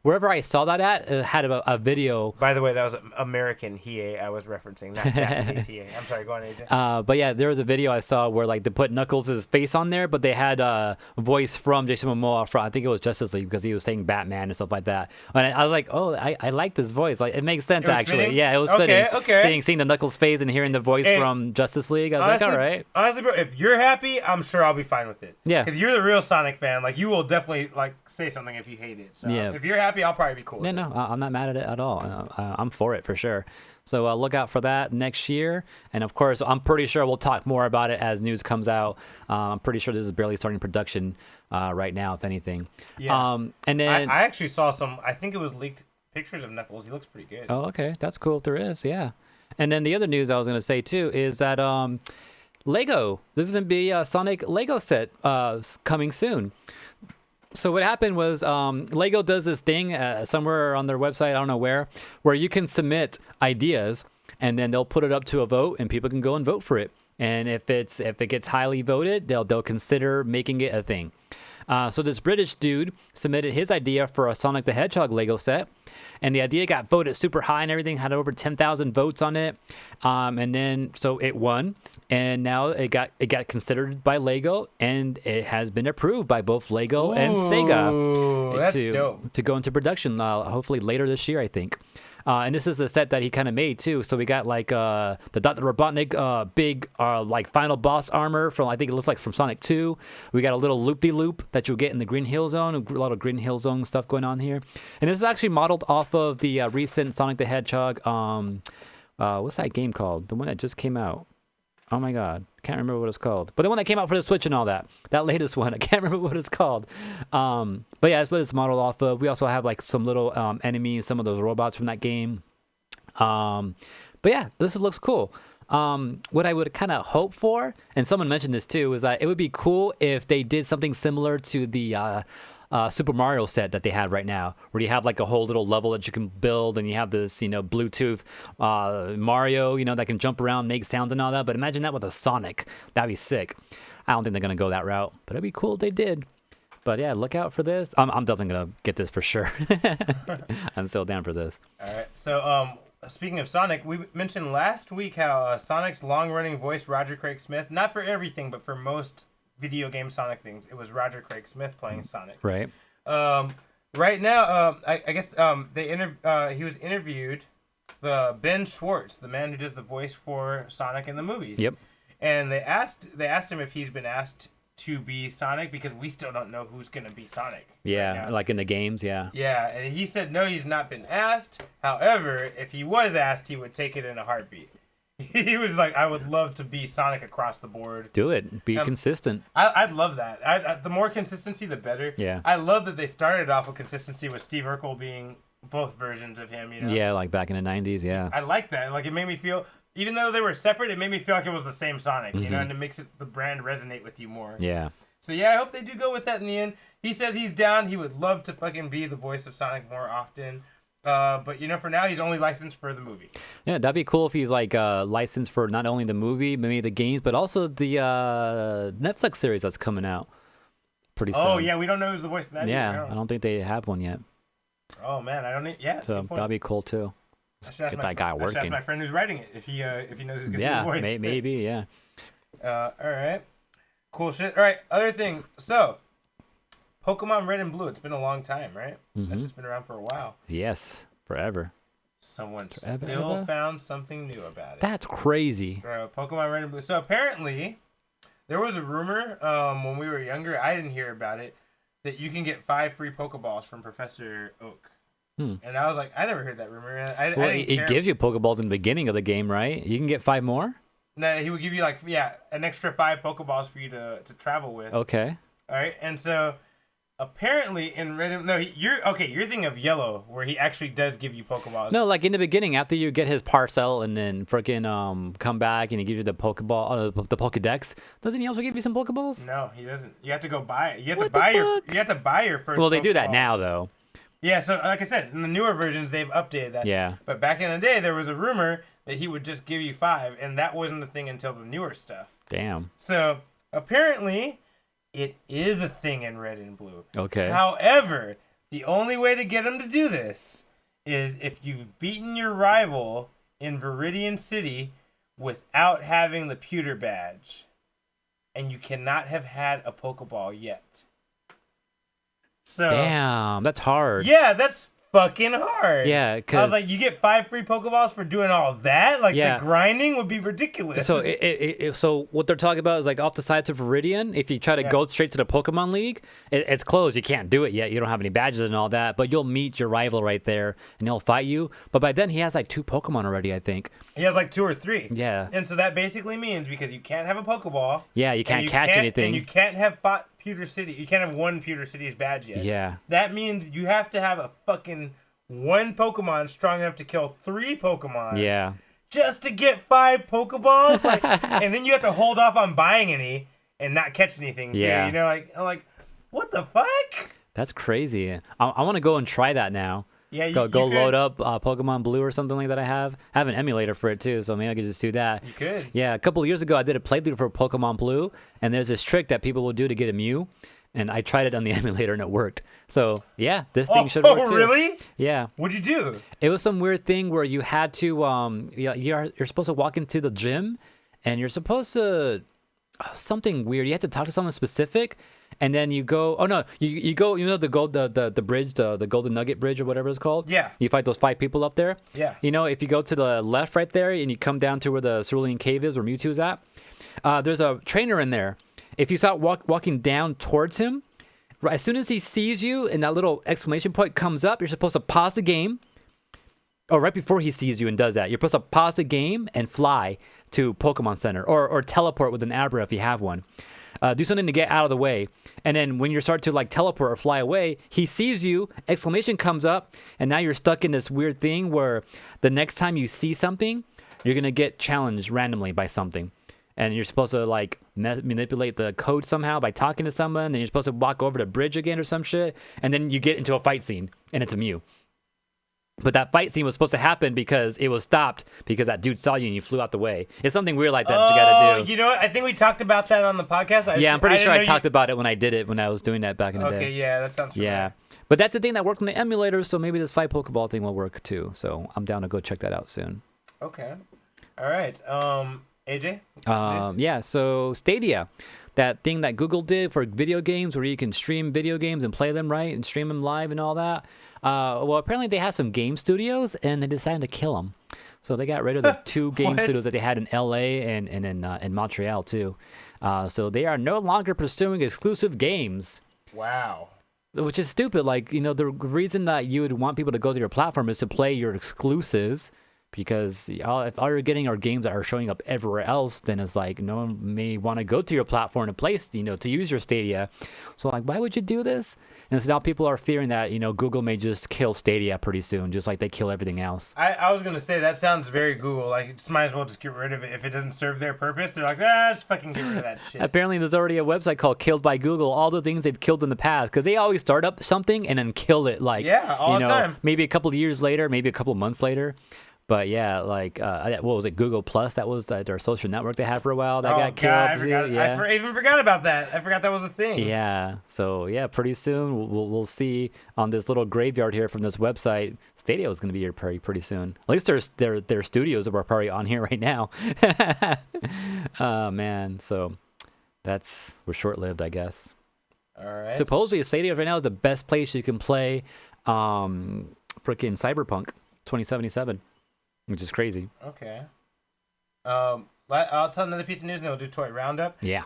wherever I saw that at, it had a video. by the way, that was American Hiei I was referencing, not Japanese Hiei. I'm sorry, go on, AJ. But yeah, there was a video I saw where like they put Knuckles' face on there, but they had a voice from Jason Momoa from, I think it was Justice League, because he was saying Batman and stuff like that. And I was like, oh, I like this voice. Like it makes sense It was actually. fitting? Yeah, it was Okay, fitting. okay. Seeing the Knuckles face and hearing the voice Hey, from Justice League, I was like, all right. Honestly, bro, if you're happy, I'm sure I'll be fine with it. Yeah. Because you're the real Sonic fan. Like, you will definitely, like, say something if you hate it. So, Yeah. if you're happy, I'll probably be cool with Yeah, it. no, I'm not mad at it at all. I'm for it for sure. So look out for that next year. And of course, I'm pretty sure we'll talk more about it as news comes out. I'm pretty sure this is barely starting production right now, if anything. Yeah. And then, I actually saw I think it was leaked pictures of Knuckles. He looks pretty good. oh, okay, that's cool if there is, yeah. And then the other news I was going to say too is that Lego, there's going to be a Sonic Lego set coming soon. So what happened was Lego does this thing somewhere on their website, I don't know where you can submit ideas and then they'll put it up to a vote and people can go and vote for it. And if it gets highly voted, they'll consider making it a thing. So this British dude submitted his idea for a Sonic the Hedgehog Lego set. And the idea got voted super high and everything, had over 10,000 votes on it. And then, so it won. And now it got considered by Lego, and it has been approved by both Lego and Sega Ooh, that's dope. to go into production, hopefully later this year, I think. And this is a set that he kind of made too. So we got like the Dr. Robotnik big like final boss armor from, I think it looks like from Sonic 2. We got a little loop-de-loop that you'll get in the Green Hill Zone. A lot of Green Hill Zone stuff going on here. And this is actually modeled off of the recent Sonic the Hedgehog. What's that game called? The one that just came out. Oh my God, can't remember what it's called. But the one that came out for the Switch and all that latest one, I can't remember what it's called. But yeah, that's what it's modeled off of. We also have like some little enemies, some of those robots from that game. But yeah, this looks cool. What I would kind of hope for, and someone mentioned this too, is that it would be cool if they did something similar to the Super Mario set that they have right now, where you have like a whole little level that you can build, and you have this, Bluetooth Mario, that can jump around, make sounds and all that. But imagine that with a Sonic. That'd be sick. I don't think they're gonna go that route, but it'd be cool if they did. But yeah, look out for this. I'm definitely gonna get this for sure. I'm still down for this. All right. So speaking of Sonic, we mentioned last week how Sonic's long-running voice, Roger Craig Smith, not for everything, but for most video game Sonic things, it was Roger Craig Smith playing Sonic. Right. Right now, I guess he was interviewed, the Ben Schwartz, the man who does the voice for Sonic in the movies. Yep. And they asked him if he's been asked to be Sonic, because we still don't know who's gonna be Sonic. Yeah, right, like in the games, yeah. Yeah, and he said no, he's not been asked. However, if he was asked, he would take it in a heartbeat. He was like, I would love to be Sonic across the board. Do it. Be consistent. I'd love that. The more consistency, the better. Yeah. I love that they started off with consistency with Steve Urkel being both versions of him. Yeah, like back in the 90s, yeah. I like that. Like, it made me feel, even though they were separate, it made me feel like it was the same Sonic, and it makes the brand resonate with you more. Yeah. So yeah, I hope they do go with that in the end. He says he's down. He would love to fucking be the voice of Sonic more often. But for now, he's only licensed for the movie. Yeah, that'd be cool if he's like licensed for not only the movie, maybe the games, but also the Netflix series that's coming out pretty soon. Oh yeah, we don't know who's the voice of that. Yeah, either. I don't think they have one yet. Oh man, I don't need. Yeah, So that'd be cool too. Get that guy working. I should ask my friend who's writing it if he knows who's gonna Yeah, be the voice. maybe, yeah. All right, cool shit. All right, other things. So, Pokemon Red and Blue. It's been a long time, right? That's just been around for a while. Yes, forever. Someone Forever, still ever? found something new about it. That's crazy. Bro, Pokemon Red and Blue. So apparently, there was a rumor when we were younger. I didn't hear about it, that you can get 5 free Pokeballs from Professor Oak. And I was like, I never heard that rumor. I didn't It care. gives you Pokeballs in the beginning of the game, right? You can get 5 more? No, he would give you an extra 5 Pokeballs for you to travel with. Okay. All right, and so apparently in Red and you're thinking of Yellow, where he actually does give you Pokeballs. No, like in the beginning, after you get his parcel and then freaking come back and he gives you the Pokeball, the Pokedex. Doesn't he also give you some Pokeballs? No, he doesn't. You have to go buy it. You have What to buy the your. fuck? You have to buy your first. Well, they do that Pokeballs. now though. Yeah, so like I said, in the newer versions, they've updated that. Yeah. But back in the day, there was a rumor that he would just give you 5, and that wasn't the thing until the newer stuff. Damn. So apparently, it is a thing in Red and Blue. Okay. However, the only way to get him to do this is if you've beaten your rival in Viridian City without having the pewter badge, and you cannot have had a Pokeball yet. So Damn, that's hard. yeah, that's fucking hard. Yeah, I was 'cause- like, you get 5 free Pokeballs for doing all that? Like, Yeah. the grinding would be ridiculous. So so what they're talking about is like off the sides of Viridian. If you try to go straight to the Pokemon League, it's closed. You can't do it yet. You don't have any badges and all that. But you'll meet your rival right there, and he'll fight you. But by then he has like 2 Pokemon already, I think. He has like 2 or 3. Yeah. And so that basically means, because you can't have a Pokeball. Yeah, you and can't catch anything. And you can't have fought Pewter City. You can't have won Pewter City's badge yet. Yeah. That means you have to have a fucking 1 Pokemon strong enough to kill 3 Pokemon. Yeah. Just to get 5 Pokeballs? Like, and then you have to hold off on buying any and not catch anything too. Yeah. You know, I'm like, what the fuck? That's crazy. I want to go and try that now. Yeah, Go you could. load up Pokemon Blue or something like that. I have an emulator for it too, so maybe I could just do that. You could. Yeah, a couple of years ago I did a playthrough for Pokemon Blue, and there's this trick that people will do to get a Mew, and I tried it on the emulator and it worked. So yeah, this thing should work too. Oh, really? Yeah. What'd you do? It was some weird thing where you had to you're supposed to walk into the gym, and you're supposed to something weird. You had to talk to someone specific, and then you go. Oh no, you go. You know the bridge, the Golden Nugget Bridge or whatever it's called. Yeah. You fight those 5 people up there. Yeah. You know, if you go to the left right there and you come down to where the Cerulean Cave is, where Mewtwo's at, there's a trainer in there. If you start walking down towards him, right, as soon as he sees you and that little exclamation point comes up, you're supposed to pause the game. Or right before he sees you and does that, you're supposed to pause the game and fly to Pokemon Center or teleport with an Abra if you have one. Do something to get out of the way. And then when you start to like teleport or fly away, he sees you, exclamation comes up, and now you're stuck in this weird thing where the next time you see something, you're going to get challenged randomly by something. And you're supposed to like manipulate the code somehow by talking to someone, and you're supposed to walk over the bridge again or some shit, and then you get into a fight scene, and it's a Mew. But that fight scene was supposed to happen because it was stopped because that dude saw you and you flew out the way. It's something weird like that you gotta do. You know what? I think we talked about that on the podcast. I'm pretty sure I talked about it when I was doing that back in the day. Okay, yeah, that sounds familiar. Yeah. But that's the thing that worked on the emulator, so maybe this Fight Pokeball thing will work too. So I'm down to go check that out soon. Okay. All right. AJ? Yeah, so Stadia. That thing that Google did for video games where you can stream video games and play them, right? And stream them live and all that. Well, apparently they had some game studios and they decided to kill them. So they got rid of the 2 game studios that they had in LA and in Montreal too. So they are no longer pursuing exclusive games. Wow. Which is stupid. Like, you know, the reason that you would want people to go to your platform is to play your exclusives. Because if all you're getting are games that are showing up everywhere else, then it's like no one may want to go to your platform to play, to use your Stadia. So like, why would you do this? And so now people are fearing that, Google may just kill Stadia pretty soon, just like they kill everything else. I was going to say, that sounds very Google. Like, just might as well just get rid of it. If it doesn't serve their purpose, they're like, just fucking get rid of that shit. Apparently there's already a website called Killed by Google, all the things they've killed in the past. Because they always start up something and then kill it. Like, yeah, all the time. Maybe a couple of years later, maybe a couple of months later. But yeah, like, what was it, Google Plus? That was their social network they had for a while. That got killed. I forgot. Yeah. I even forgot about that. I forgot that was a thing. Yeah. So yeah, pretty soon we'll see on this little graveyard here from this website. Stadia is going to be here pretty soon. At least their studios are probably on here right now. Oh man. So we're short lived, I guess. All right. Supposedly Stadia right now is the best place you can play freaking Cyberpunk 2077. Which is crazy. Okay. I'll tell another piece of news and then we'll do Toy Roundup. Yeah.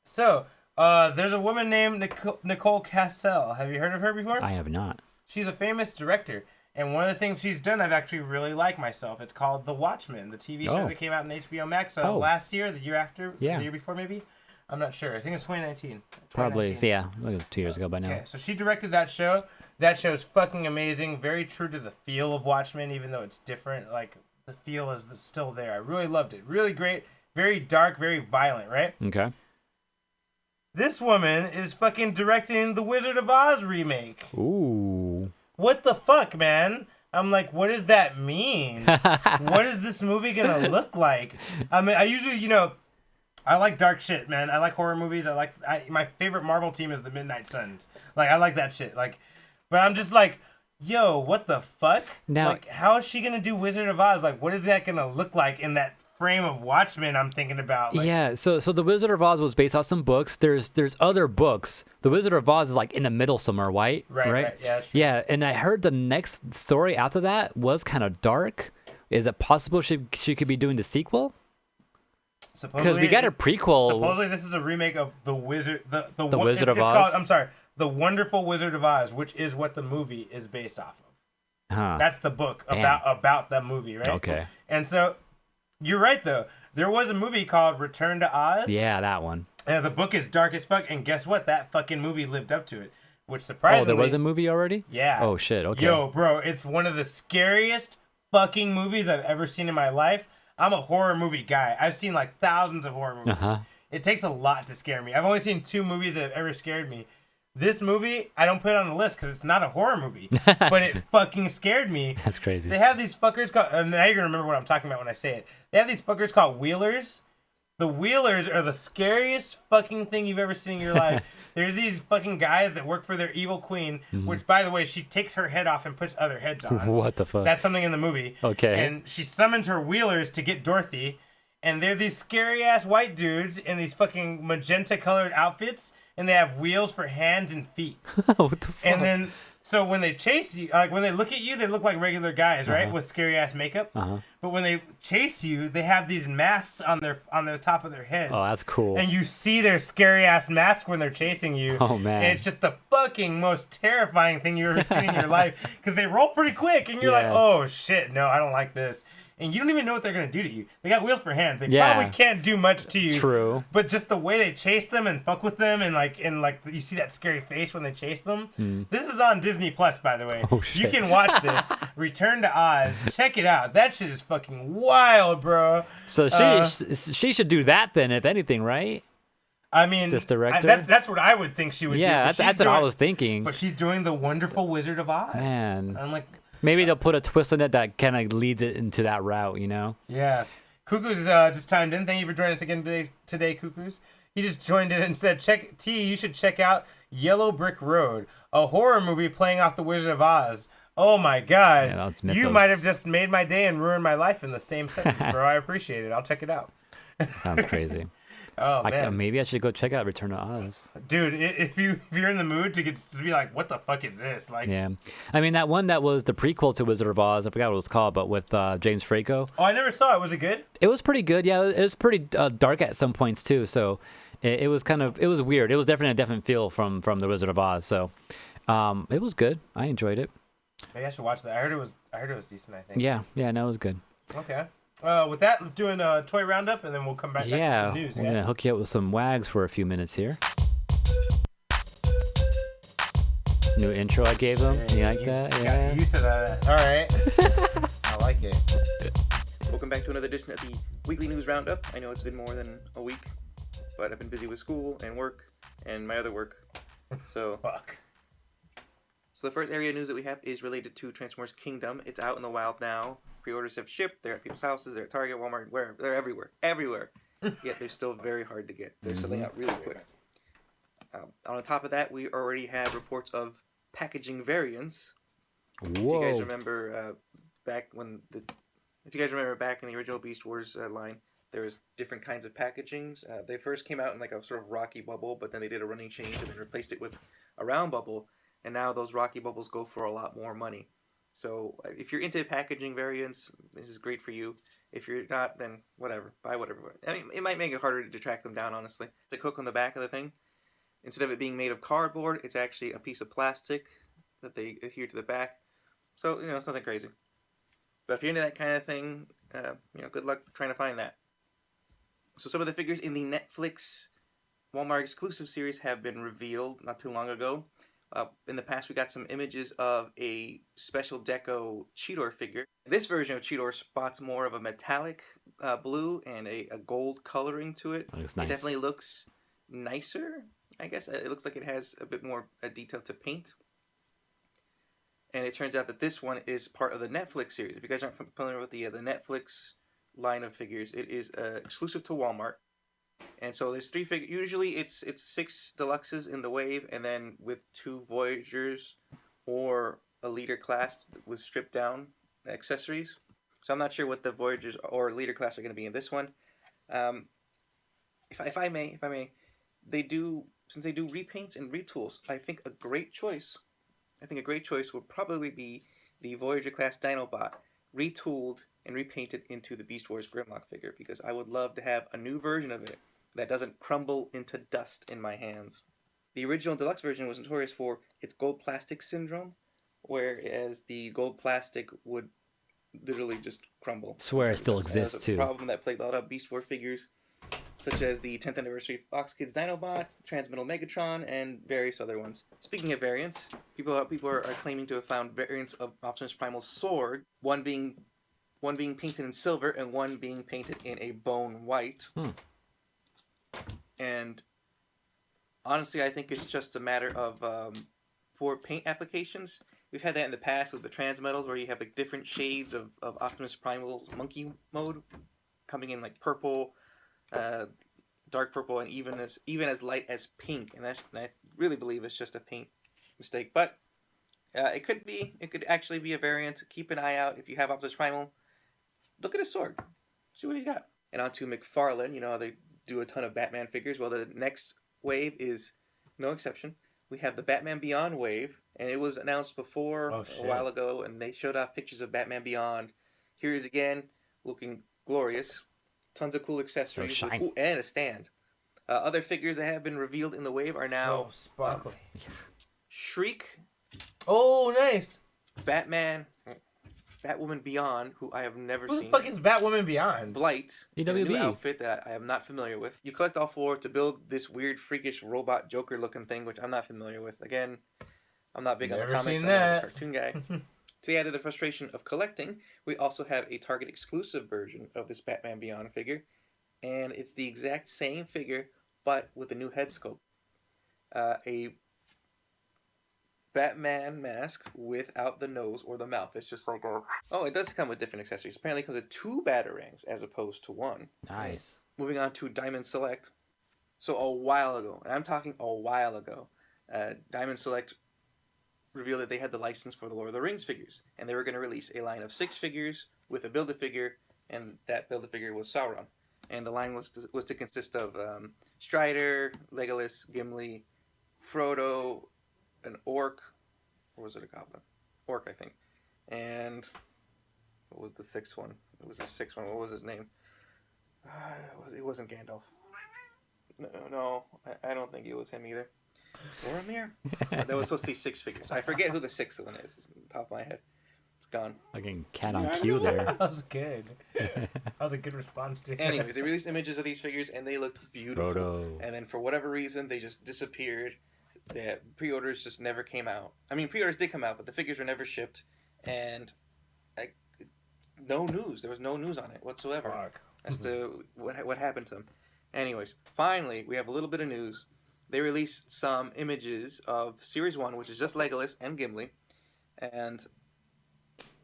So, there's a woman named Nicole Cassell. Have you heard of her before? I have not. She's a famous director. And one of the things she's done I've actually really liked myself. It's called The Watchmen, the TV show that came out in HBO Max last year, the year after, the year before maybe. I'm not sure. I think it's 2019. Probably, yeah. It was 2 years ago by now. Okay, so she directed that show. That show's fucking amazing. Very true to the feel of Watchmen, even though it's different. Like, the feel is still there. I really loved it. Really great. Very dark, very violent, right? Okay. This woman is fucking directing the Wizard of Oz remake. Ooh. What the fuck, man? I'm like, what does that mean? What is this movie gonna look like? I mean, I usually, I like dark shit, man. I like horror movies. My favorite Marvel team is the Midnight Suns. Like, I like that shit. Like, but I'm just like, yo, what the fuck? Now, like, how is she gonna do Wizard of Oz? Like, what is that gonna look like in that frame of Watchmen I'm thinking about? Like, yeah, so the Wizard of Oz was based off some books. There's other books. The Wizard of Oz is like in the middle somewhere, right? Right. Yeah, that's true. Yeah, and I heard the next story after that was kind of dark. Is it possible she could be doing the sequel? Because we got a prequel. Supposedly this is a remake of the Wizard, the Wizard of Oz. Called, I'm sorry, The Wonderful Wizard of Oz, which is what the movie is based off of. Huh. That's the book about that movie, right? Okay. And so, you're right though. There was a movie called Return to Oz. Yeah, that one. And the book is dark as fuck. And guess what? That fucking movie lived up to it. Which surprisingly. Oh, there was a movie already? Yeah. Oh shit. Okay. Yo, bro, it's one of the scariest fucking movies I've ever seen in my life. I'm a horror movie guy. I've seen like thousands of horror movies. Uh-huh. It takes a lot to scare me. I've only seen 2 movies that have ever scared me. This movie, I don't put it on the list because it's not a horror movie, but it fucking scared me. That's crazy. They have these fuckers called, and now you're going to remember what I'm talking about when I say it. They have these fuckers called Wheelers. The Wheelers are the scariest fucking thing you've ever seen in your life. There's these fucking guys that work for their evil queen, which, by the way, she takes her head off and puts other heads on. What the fuck? That's something in the movie. Okay. And she summons her Wheelers to get Dorothy, and they're these scary-ass white dudes in these fucking magenta-colored outfits, and they have wheels for hands and feet. What the fuck? And then, so when they chase you, like when they look at you, they look like regular guys, right, with scary ass makeup. But when they chase you, they have these masks on the top of their heads. Oh, that's cool. And you see their scary ass mask when they're chasing you. Oh man. And it's just the fucking most terrifying thing you've ever seen in your life, because they roll pretty quick, and you're like, oh shit, no, I don't like this. And you don't even know what they're gonna do to you. They got wheels for hands. They probably can't do much to you. True. But just the way they chase them and fuck with them, and like you see that scary face when they chase them. This is on Disney Plus, by the way. Oh shit. You can watch this. Return to Oz. Check it out. That shit is fucking wild, bro. So she should do that then, if anything, right? I mean, This director? that's what I would think she would do. Yeah, but that's what I was thinking. But she's doing the Wonderful Wizard of Oz. Man. I'm like, Maybe they'll put a twist on it that kind of leads it into that route, you know? yeah. Cuckoo's just chimed in. Thank you for joining us again today, Cuckoo's. He just joined in and said, you should check out Yellow Brick Road, a horror movie playing off the Wizard of Oz. Oh my god. Yeah, that's you mythos. might have just made my day and ruined my life in the same sentence, bro. I appreciate it. I'll check it out. Sounds crazy. Oh, man. Maybe I should go check out Return to Oz. Dude, if you're in the mood to be like, what the fuck is this? Like, Yeah. I mean, that one that was the prequel to Wizard of Oz, I forgot what it was called, but with James Franco. Oh, I never saw it. Was it good? It was pretty good. Yeah, it was pretty dark at some points, too. So it was it was weird. It was definitely a different feel from the Wizard of Oz. So it was good. I enjoyed it. Maybe I should watch that. I heard it was decent, I think. Yeah, no, it was good. Okay. With that, let's do a toy roundup, and then we'll come back to some news. We're gonna hook you up with some wags for a few minutes here. New intro I gave them. You like that? Yeah. Got used to that. All right. I like it. Welcome back to another edition of the Weekly News Roundup. I know it's been more than a week, but I've been busy with school and work and my other work. So, Fuck. So the first area of news that we have is related to Transformers Kingdom. It's out in the wild now. Pre-orders have shipped. They're at people's houses. They're at Target, Walmart, wherever. They're everywhere. Yet they're still very hard to get. They're selling out really quick. On top of that, we already have reports of packaging variants. Whoa. If you guys remember back in the original Beast Wars line, there was different kinds of packagings. They first came out in like a sort of rocky bubble, but then they did a running change and then replaced it with a round bubble. And now those rocky bubbles go for a lot more money. So if you're into packaging variants, this is great for you. If you're not, then whatever. Buy whatever. I mean, it might make it harder to track them down, honestly. The hook on the back of the thing, instead of it being made of cardboard, it's actually a piece of plastic that they adhere to the back. So, it's nothing crazy. But if you're into that kind of thing, good luck trying to find that. So some of the figures in the Netflix Walmart exclusive series have been revealed not too long ago. In the past, we got some images of a special deco Cheetor figure. This version of Cheetor spots more of a metallic blue and a gold coloring to it. Looks nice. It definitely looks nicer, I guess. It looks like it has a bit more detail to paint. And it turns out that this one is part of the Netflix series. If you guys aren't familiar with the Netflix line of figures, it is exclusive to Walmart. And so there's 3 figures. Usually it's 6 deluxes in the wave, and then with 2 Voyagers or a leader class with stripped down accessories. So I'm not sure what the Voyagers or leader class are going to be in this one. If I may, since they do repaints and retools, I think a great choice would probably be the Voyager class Dinobot retooled and repainted into the Beast Wars Grimlock figure, because I would love to have a new version of it that doesn't crumble into dust in my hands. The original deluxe version was notorious for its gold plastic syndrome, whereas the gold plastic would literally just crumble. Swear it still exists That's too. a problem that plagued a lot of Beast Wars figures, such as the 10th anniversary Fox Kids Dinobots, the Transmetal Megatron, and various other ones. Speaking of variants, people are claiming to have found variants of Optimus Primal's sword, one being painted in silver and one being painted in a bone white. And honestly, I think it's just a matter of for paint applications. We've had that in the past with the Transmetals, where you have like different shades of Optimus Primal's monkey mode coming in like purple, dark purple, and even as light as pink. And I really believe it's just a paint mistake. But it could actually be a variant. Keep an eye out if you have Optimus Primal. Look at his sword. See what he got. And on to McFarlane. They do a ton of Batman figures. Well, the next wave is no exception. We have the Batman Beyond wave, and it was announced before a while ago, and they showed off pictures of Batman Beyond. Here he is again, looking glorious. Tons of cool accessories. So shiny. Ooh, and a stand. Other figures that have been revealed in the wave are now so sparkly. Shriek, Oh, nice. Batman, Batwoman Beyond, who I have never Who the seen. fuck is Batwoman Beyond? Blight, in a new EWB. outfit that I am not familiar with. You collect all 4 to build this weird, freakish robot Joker-looking thing, which I'm not familiar with. Again, I'm not big on the Never comics. seen I'm more of a that. cartoon guy. To add to the frustration of collecting, we also have a Target exclusive version of this Batman Beyond figure, and it's the exact same figure, but with a new head sculpt. A Batman mask without the nose or the mouth. It's just like a... Oh, it does come with different accessories. Apparently it comes with 2 batarangs as opposed to 1. Nice. Moving on to Diamond Select. So a while ago, and I'm talking a while ago, Diamond Select revealed that they had the license for the Lord of the Rings figures, and they were going to release a line of 6 figures with a Build-A-Figure, and that Build-A-Figure was Sauron. And the line was to consist of Strider, Legolas, Gimli, Frodo, an orc, or was it a goblin? Orc, I think. And what was the 6th one? It was the 6th one. What was his name? It wasn't Gandalf. No, I don't think it was him either. Boromir? That was supposed to be 6 figures. I forget who the 6th one is. It's on the top of my head. It's gone. Fucking cat on cue there. That was good. That was a good response to it. Anyways, they released images of these figures, and they looked beautiful. Frodo. And then for whatever reason, they just disappeared. The pre-orders just never came out. I mean, pre-orders did come out, but the figures were never shipped. And no news. There was no news on it whatsoever. Fuck. As to what happened to them. Anyways, finally, we have a little bit of news. They released some images of Series 1, which is just Legolas and Gimli. And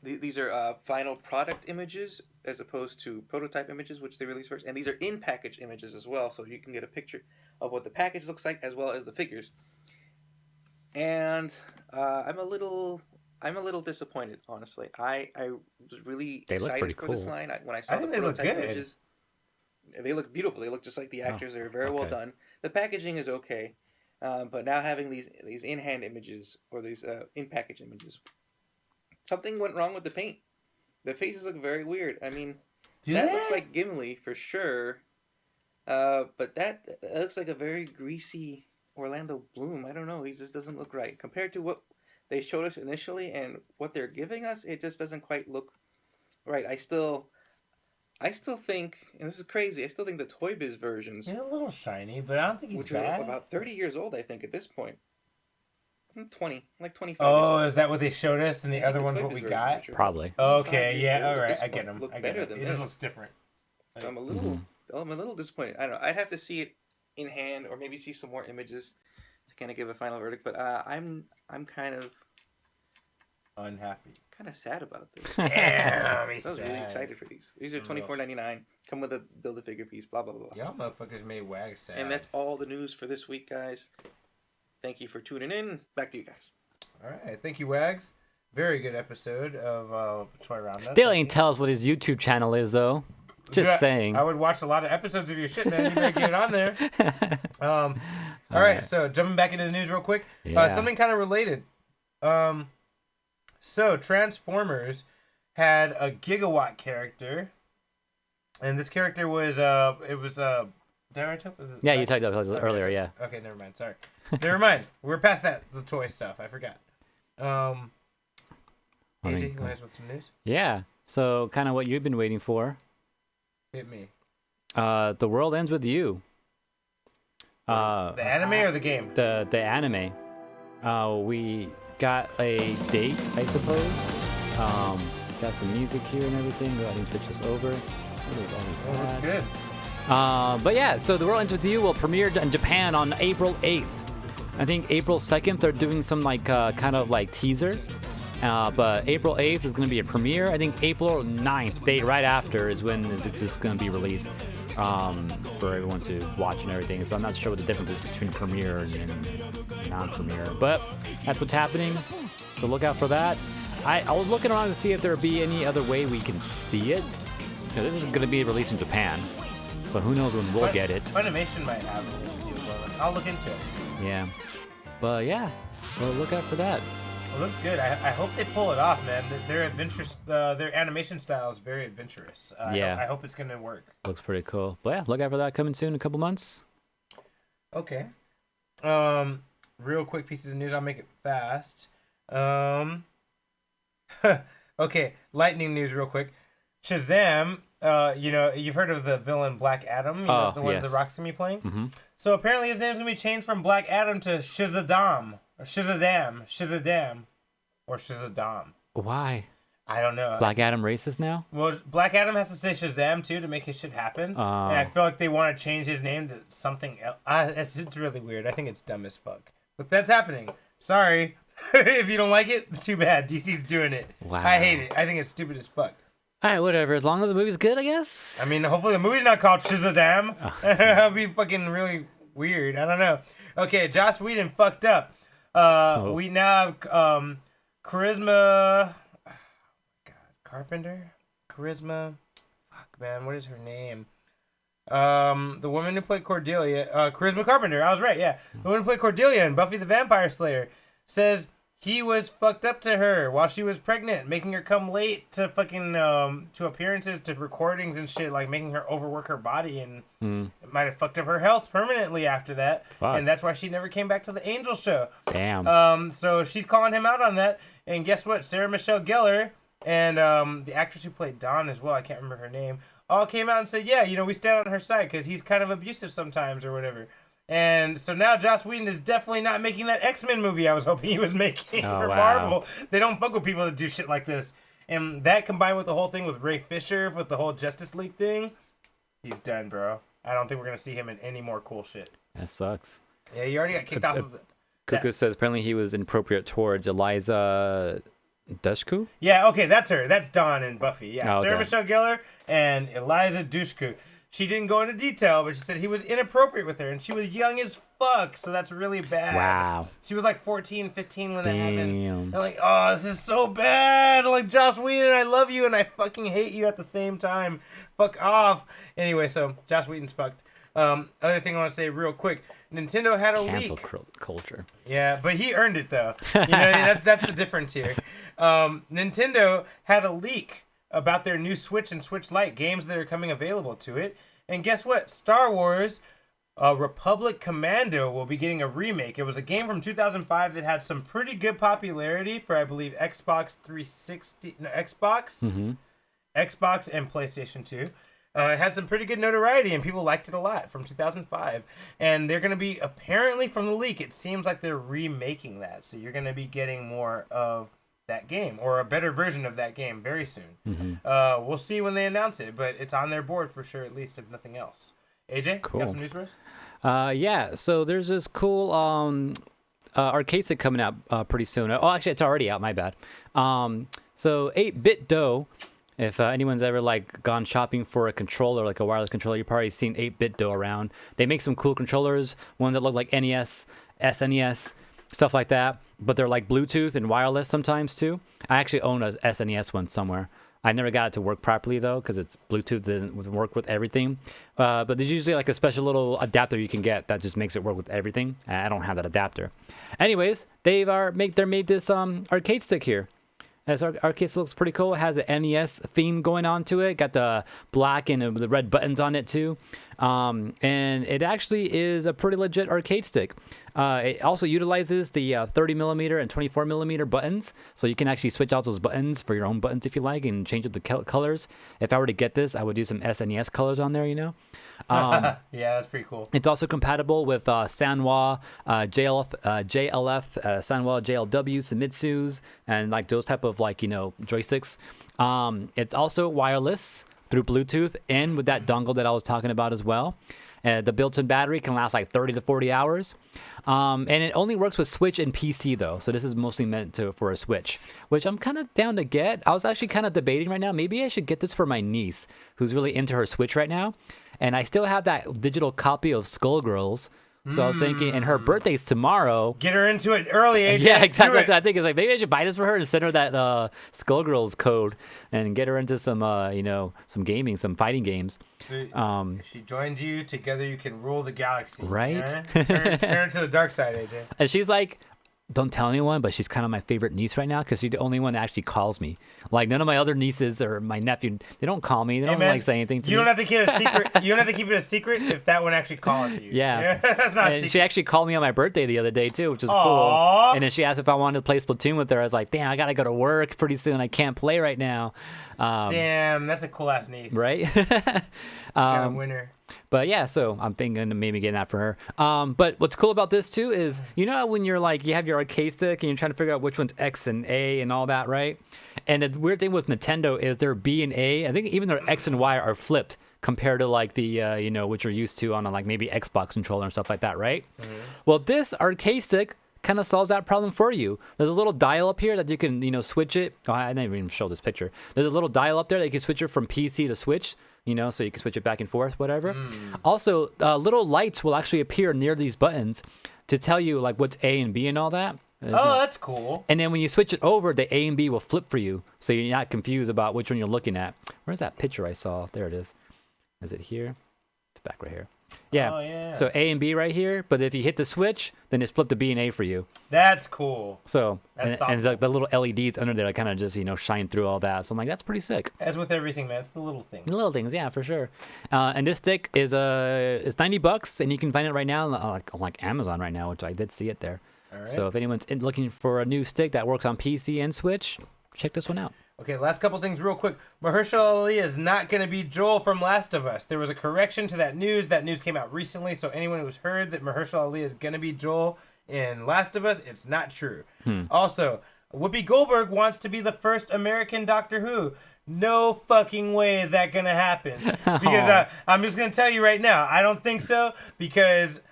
these are final product images as opposed to prototype images, which they released first. And these are in-package images as well, so you can get a picture of what the package looks like as well as the figures. And I'm a little disappointed, honestly. I was really excited for this line when I saw the prototype images. They look beautiful. They look just like the actors. They're very well done. The packaging is okay, but now having these in-hand images or these in-package images, something went wrong with the paint. The faces look very weird. I mean, looks like Gimli for sure, but that looks like a very greasy Orlando Bloom. I don't know. He just doesn't look right compared to what they showed us initially and what they're giving us. It just doesn't quite look right. I still think, and this is crazy, I still think the Toy Biz versions... He's a little shiny, but I don't think he's which bad. are about 30 years old, I think, at this point. 20, like 25 years Oh, old. is that what they showed us and the other one's what we got? Probably. Okay, yeah, 25 alright, years I old. get him. Look I get better it. than It just this. looks different. So I'm a little disappointed. I don't know. I'd have to see it in hand or maybe see some more images to kind of give a final verdict, but I'm kind of Unhappy. sad about this. Damn, I he's was really sad. excited for these. These are $24.99. Come with a Build-A-Figure piece, blah, blah, blah. Y'all motherfuckers made Wag sad. And that's all the news for this week, guys. Thank you for tuning in. Back to you guys. Alright, thank you, Wags. Very good episode of Toy Roundup. Still ain't tell us what his YouTube channel is, though. Just saying. I would watch a lot of episodes of your shit, man. You better get it on there. All right, so jumping back into the news real quick. Yeah. Something kind of related. So Transformers had a Gigawatt character, and this character was did I talk? Yeah, you talked about it earlier, yeah. Okay, never mind. Sorry. Never mind. We're past that. The toy stuff. I forgot. AJ, you want to with some news? Yeah. So kind of what you've been waiting for. Hit me. The World Ends With You. The anime or the game? The anime. We got a date, I suppose. Got some music here and everything. Go ahead and switch this over. That's good. But yeah, so The World Ends With You will premiere in Japan on April 8th. I think April 2nd they're doing some kind of teaser. But April 8th is going to be a premiere. I think April 9th, date right after, is when it's just going to be released for everyone to watch and everything. So I'm not sure what the difference is between premiere and non-premiere. But that's what's happening. So look out for that. I was looking around to see if there would be any other way we can see it. This is going to be released in Japan. So who knows when we'll get it. Funimation might have it. I'll look into it. Yeah. But yeah, well, look out for that. It looks good. I hope they pull it off, man. Their adventurous, their animation style is very adventurous. Yeah. I hope it's gonna work. Looks pretty cool. But yeah, look out for that coming soon in a couple months. Okay. Real quick pieces of news. I'll make it fast. Okay, lightning news real quick. Shazam, you've heard of the villain Black Adam, the one The Rock's gonna be playing? Mm-hmm. So apparently his name's gonna be changed from Black Adam to Shazadam. Or Shazadam. Or Shazadam. Why? I don't know. Black Adam racist now? Well, Black Adam has to say Shazam too to make his shit happen. And I feel like they want to change his name to something else. It's really weird. I think it's dumb as fuck. But that's happening. Sorry. If you don't like it, it's too bad. DC's doing it. Wow. I hate it. I think it's stupid as fuck. All right, whatever. As long as the movie's good, I guess. I mean, hopefully the movie's not called Shazam. That'd be fucking really weird. I don't know. Okay, Joss Whedon fucked up. We now have Charisma... Carpenter? Charisma? Fuck, man. What is her name? The woman who played Cordelia... Charisma Carpenter. I was right, yeah. The woman who played Cordelia in Buffy the Vampire Slayer says he was fucked up to her while she was pregnant, making her come late to fucking... to appearances, to recordings and shit, like making her overwork her body, and it might have fucked up her health permanently after that. Fuck. And that's why she never came back to the Angel show. Damn. So she's calling him out on that, and guess what? Sarah Michelle Gellar... and the actress who played Dawn as well, I can't remember her name, all came out and said, yeah, we stand on her side because he's kind of abusive sometimes or whatever. And so now Joss Whedon is definitely not making that X-Men movie I was hoping he was making for Marvel. They don't fuck with people that do shit like this. And that combined with the whole thing with Ray Fisher, with the whole Justice League thing, he's done, bro. I don't think we're going to see him in any more cool shit. That sucks. Yeah, he already got kicked off of it. Cuckoo says apparently he was inappropriate towards Eliza... Dushku? Yeah, okay, that's her. That's Dawn and Buffy. Yeah, Oh, okay. Sarah Michelle Gellar and Eliza Dushku. She didn't go into detail, but she said he was inappropriate with her, and she was young as fuck, so that's really bad. Wow. She was like 14, 15 when that happened. Damn. They're like, oh, this is so bad. Like, Joss Whedon, I love you, and I fucking hate you at the same time. Fuck off. Anyway, so Joss Whedon's fucked. Other thing I want to say real quick, Nintendo had a leak. Culture. Yeah, but he earned it though. You know what I mean? That's the difference here. Nintendo had a leak about their new Switch and Switch Lite games that are coming available to it. And guess what? Star Wars Republic Commando will be getting a remake. It was a game from 2005 that had some pretty good popularity for, I believe, Xbox 360, no, Xbox and PlayStation 2. It had some pretty good notoriety, and people liked it a lot from 2005. And they're going to be, apparently from the leak, it seems like they're remaking that. So you're going to be getting more of that game, or a better version of that game very soon. We'll see when they announce it, but it's on their board for sure, at least, if nothing else. AJ, Cool. got some news for us? Yeah, so there's this cool arcade stick coming out pretty soon. Oh, actually, it's already out, my bad. So 8-Bit Dough. If anyone's ever like gone shopping for a controller, like a wireless controller, you've probably seen 8-Bit Dough around. They make some cool controllers, ones that look like NES, SNES, stuff like that. But they're like Bluetooth and wireless sometimes too. I actually own a SNES one somewhere. I never got it to work properly though, because it's Bluetooth doesn't work with everything. But there's usually like a special little adapter you can get that just makes it work with everything. I don't have that adapter. Anyways, they made this arcade stick here. This arcade stick looks pretty cool. It has an NES theme going on to it. Got the black and the red buttons on it too. And it actually is a pretty legit arcade stick. It also utilizes the 30mm and 24mm buttons. So you can actually switch out those buttons for your own buttons if you like and change up the colors. If I were to get this, I would do some SNES colors on there, Yeah, that's pretty cool. It's also compatible with Sanwa, JLF, Sanwa, JLW, Sumitsu's, and like those type of like, joysticks. It's also wireless through Bluetooth and with that dongle that I was talking about as well. The built-in battery can last like 30 to 40 hours. And it only works with Switch and PC though. So this is mostly meant for a Switch, which I'm kind of down to get. I was actually kind of debating right now. Maybe I should get this for my niece who's really into her Switch right now. And I still have that digital copy of Skullgirls So I was thinking, and her birthday's tomorrow. Get her into it early, AJ. Yeah, exactly. Do That's what I think. It's like, maybe I should buy this for her and send her that Skullgirls code and get her into some, some gaming, some fighting games. If she joins you, together you can rule the galaxy. Right? Turn her to the dark side, AJ. And she's like, don't tell anyone, but she's kind of my favorite niece right now because she's the only one that actually calls me. Like, none of my other nieces or my nephew, they don't call me. They don't like say anything to me. You don't have to keep it a secret. You don't have to keep it a secret if that one actually calls you. Yeah. That's not a And secret. she actually called me on my birthday the other day too, which is Aww. cool. And then she asked if I wanted to play Splatoon with her. I was like, damn, I gotta go to work pretty soon. I can't play right now. Damn, that's a cool ass niece. Right? Got a winner. But yeah, so I'm thinking of maybe getting that for her. But what's cool about this too is, when you're like, you have your arcade stick and you're trying to figure out which one's X and A and all that, right? And the weird thing with Nintendo is their B and A, I think even their X and Y are flipped compared to like the, which you're used to on a, like maybe Xbox controller and stuff like that, right? Mm-hmm. Well, this arcade stick kind of solves that problem for you. There's a little dial up here that you can, switch it. Oh, I didn't even show this picture. There's a little dial up there that you can switch it from PC to Switch, so you can switch it back and forth, whatever. Also, little lights will actually appear near these buttons to tell you like what's A and B and all that. That's cool. And then when you switch it over, the A and B will flip for you, so you're not confused about which one you're looking at. Where's that picture I saw? There it is. Is it here? It's back right here. Yeah. Oh, yeah. So A and B right here, but if you hit the switch, then it's flip to B and A for you. That's cool. So That's and it's like the little LEDs under there that kind of just shine through all that. So I'm like, that's pretty sick. As with everything, man, it's the little things. The little things, yeah, for sure. And this stick is it's $90, and you can find it right now on like Amazon right now, which I did see it there. All right. So if anyone's looking for a new stick that works on PC and Switch, check this one out. Okay, last couple things real quick. Mahershala Ali is not going to be Joel from Last of Us. There was a correction to that news. That news came out recently, so anyone who's heard that Mahershala Ali is going to be Joel in Last of Us, it's not true. Also, Whoopi Goldberg wants to be the first American Doctor Who. No fucking way is that going to happen. Because I'm just going to tell you right now, I don't think so, because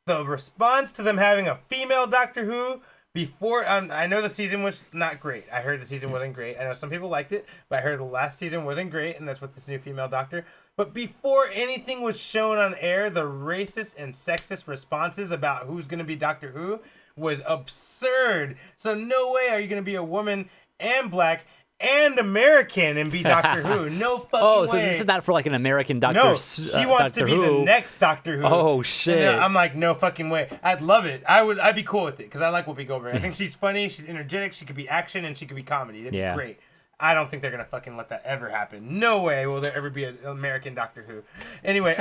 the response to them having a female Doctor Who before, I know the season was not great. I heard the season wasn't great. I know some people liked it, but I heard the last season wasn't great, and that's with this new female doctor. But before anything was shown on air, the racist and sexist responses about who's going to be Doctor Who was absurd. So no way are you going to be a woman and black and American and be Doctor Who. No fucking way. Oh, so this is not for like an American Doctor No, she wants Doctor to be Who. the next Doctor Who. Oh, shit. And I'm like, no fucking way. I'd love it. I'd be cool with it because I like Whoopi Goldberg. I think she's funny, she's energetic, she could be action, and she could be comedy. That'd be great. I don't think they're gonna fucking let that ever happen. No way will there ever be an American Doctor Who. Anyway,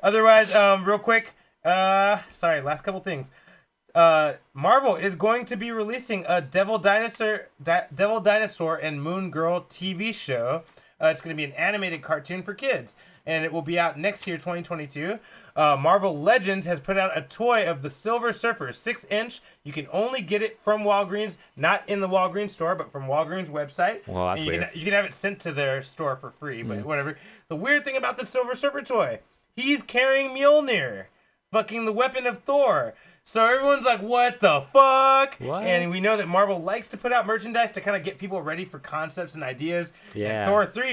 otherwise, real quick, sorry, last couple things. Marvel is going to be releasing a Devil Dinosaur and Moon Girl TV show. It's going to be an animated cartoon for kids, and it will be out next year, 2022. Marvel Legends has put out a toy of the Silver Surfer, 6-inch. You can only get it from Walgreens, not in the Walgreens store, but from Walgreens website. Well, that's weird. You can have it sent to their store for free, but whatever. The weird thing about the Silver Surfer toy, he's carrying Mjolnir, fucking the weapon of Thor. So everyone's like, what the fuck? What? And we know that Marvel likes to put out merchandise to kind of get people ready for concepts and ideas. Yeah. And Thor 4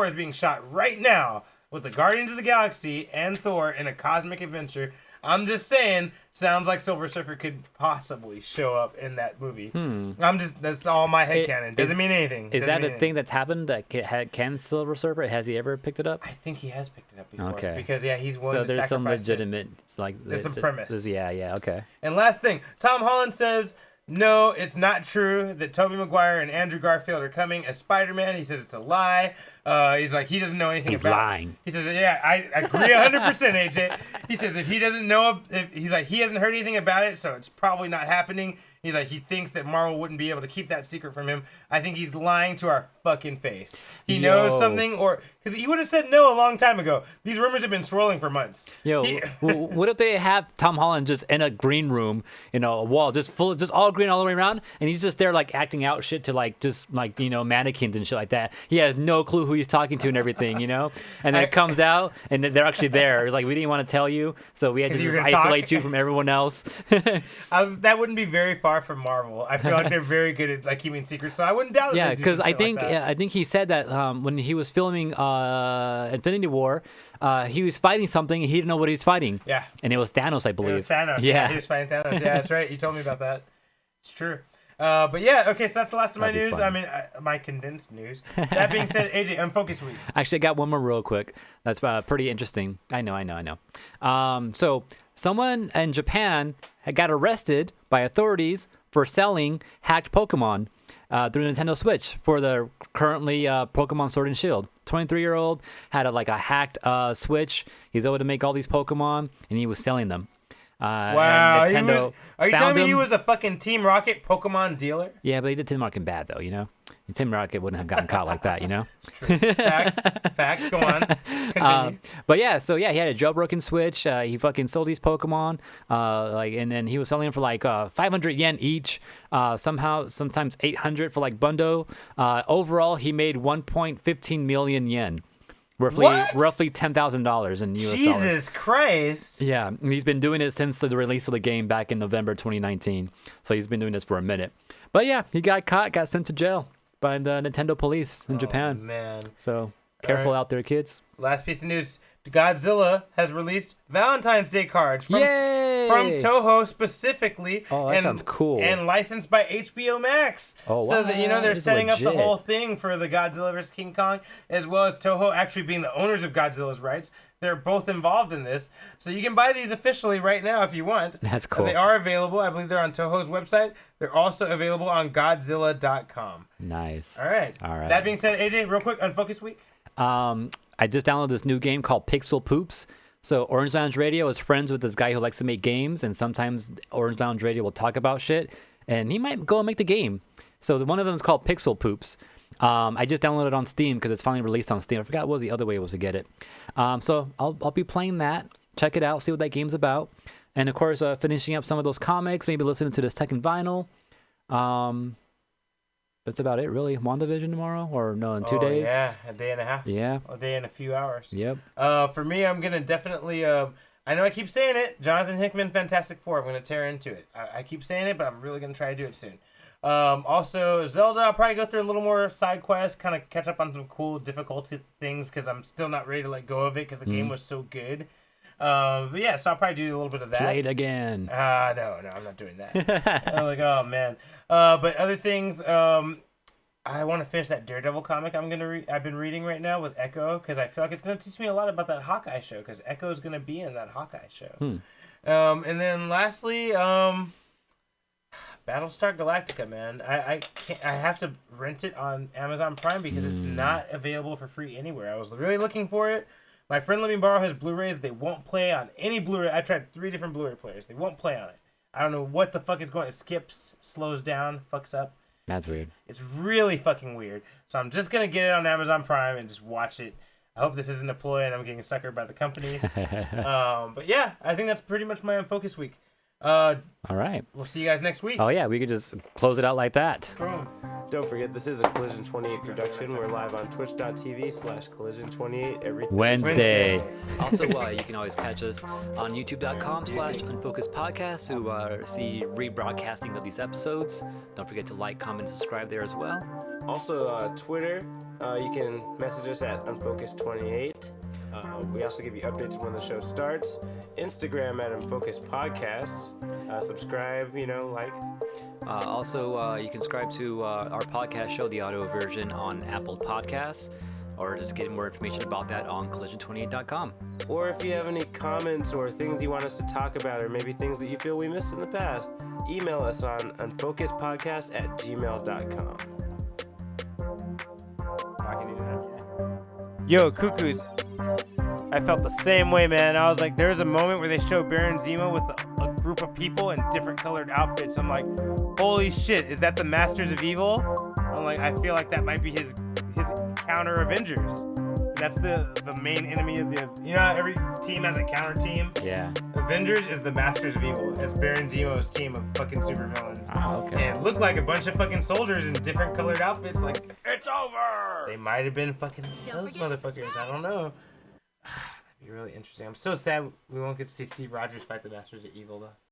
is being shot right now with the Guardians of the Galaxy and Thor in a cosmic adventure. I'm just saying, sounds like Silver Surfer could possibly show up in that movie. That's all my headcanon. Doesn't mean anything. Is that a thing that's happened that can Silver Surfer? Has he ever picked it up? I think he has picked it up before. Okay. Because, he's willing to So there's some sacrifice legitimate, There's some premise. Yeah, okay. And last thing, Tom Holland says, no, it's not true that Tobey Maguire and Andrew Garfield are coming as Spider-Man. He says it's a lie. He's like, he doesn't know anything He's about lying. it. He says, yeah, I agree 100%, AJ. He says if he doesn't know, he's like, he hasn't heard anything about it, so it's probably not happening. He's like, he thinks that Marvel wouldn't be able to keep that secret from him. I think he's lying to our fucking face. He knows something, or because he would have said no a long time ago. These rumors have been swirling for months. What if they have Tom Holland just in a green room, a wall just all green all the way around, and he's just there like acting out shit to mannequins and shit like that. He has no clue who he's talking to and everything, and then it comes out and they're actually there. It's like, we didn't want to tell you, so we had to just isolate you from everyone else. That wouldn't be very far far from Marvel. I feel like they're very good at like keeping secrets, so I wouldn't doubt. Yeah, because I think he said that when he was filming Infinity War, he was fighting something. He didn't know what he was fighting. Yeah, and it was Thanos, I believe. It was Thanos. Yeah, he was fighting Thanos. Yeah, that's right. You told me about that. It's true. But yeah, okay, so that's the last of my news. Fun. I mean, my condensed news. That being said, AJ, Unfocused Week. Actually, I got one more real quick. That's pretty interesting. I know. So someone in Japan had got arrested by authorities for selling hacked Pokemon through Nintendo Switch for the currently Pokemon Sword and Shield. 23-year-old had a hacked Switch. He's able to make all these Pokemon, and he was selling them. Wow. Are you telling me he him. was a fucking Team Rocket Pokemon dealer? Yeah, but he did Tim Rocket bad, though, you know? And Tim Rocket wouldn't have gotten caught like that, you know? It's true. Facts. Go on. Continue. But yeah, so yeah, he had a jailbroken Switch. He fucking sold these Pokemon, and then he was selling them for 500 yen each. Sometimes 800 for Bundo. Overall, he made 1.15 million yen. Roughly $10,000 in US dollars. Jesus Christ. Yeah, and he's been doing it since the release of the game back in November 2019. So he's been doing this for a minute. But yeah, he got caught, got sent to jail by the Nintendo police in Japan. Man. So careful out there, kids. Last piece of news. Godzilla has released Valentine's Day cards from Toho specifically. Oh, that sounds cool. And licensed by HBO Max. Oh, so that they're setting up the legit. whole thing for the Godzilla vs. King Kong, as well as Toho actually being the owners of Godzilla's rights. They're both involved in this. So you can buy these officially right now if you want. That's cool. They are available. I believe they're on Toho's website. They're also available on Godzilla.com. Nice. All right. That being said, AJ, real quick, Unfocused Week. I just downloaded this new game called Pixel Poops. So Orange Lounge Radio is friends with this guy who likes to make games, and sometimes Orange Lounge Radio will talk about shit, and he might go and make the game. So one of them is called Pixel Poops. I just downloaded it on Steam because it's finally released on Steam. I forgot what the other way was to get it. So I'll be playing that. Check it out, see what that game's about. And of course, finishing up some of those comics, maybe listening to this Tekken vinyl. That's about it, really. WandaVision tomorrow, or no, in 2 days? Yeah, a day and a half. Yeah. A day and a few hours. Yep. For me, I'm going to definitely, I know I keep saying it, Jonathan Hickman, Fantastic Four. I'm going to tear into it. I keep saying it, but I'm really going to try to do it soon. Also, Zelda, I'll probably go through a little more side quests, kind of catch up on some cool difficulty things, because I'm still not ready to let go of it, because the game was so good. But yeah, so I'll probably do a little bit of that. Play it again. No, I'm not doing that. I'm like, oh man. But other things, I want to finish that Daredevil comic I've been reading right now with Echo, because I feel like it's gonna teach me a lot about that Hawkeye show, because Echo is gonna be in that Hawkeye show. And then lastly, Battlestar Galactica, man. I have to rent it on Amazon Prime because it's not available for free anywhere. I was really looking for it. My friend let me borrow his Blu-rays. They won't play on any Blu-ray. I tried 3 different Blu-ray players. They won't play on it. I don't know what the fuck is going on. It skips, slows down, fucks up. That's weird. It's really fucking weird. So I'm just going to get it on Amazon Prime and just watch it. I hope this isn't a ploy and I'm getting suckered by the companies. But yeah, I think that's pretty much my Unfocused Week. All right. We'll see you guys next week. Oh, yeah, we could just close it out like that. Boom. Don't forget, this is a Collision 28 production. We're live on twitch.tv/Collision28 every Wednesday. Also, you can always catch us on youtube.com/Unfocused Podcast to see rebroadcasting of these episodes. Don't forget to like, comment, subscribe there as well. Also, Twitter, you can message us at Unfocused28. We also give you updates when the show starts. Instagram at Unfocused Podcast. Subscribe, like. Also, you can subscribe to our podcast show, the audio version, on Apple Podcasts, or just get more information about that on collision28.com. Or if you have any comments or things you want us to talk about, or maybe things that you feel we missed in the past, email us on unfocusedpodcast@gmail.com. I can do that. Yo, Cuckoos. I felt the same way, man. I was like, there's a moment where they show Baron Zemo with a group of people in different colored outfits. I'm like, holy shit, is that the Masters of Evil? I'm like, I feel like that might be his counter Avengers. That's the main enemy of the, every team has a counter team. Yeah. Avengers is the Masters of Evil. It's Baron Zemo's team of fucking supervillains. Oh, okay. And it looked like a bunch of fucking soldiers in different colored outfits. Like, it's over! They might have been fucking those motherfuckers. I don't know. That'd be really interesting. I'm so sad we won't get to see Steve Rogers fight the Masters of Evil, though.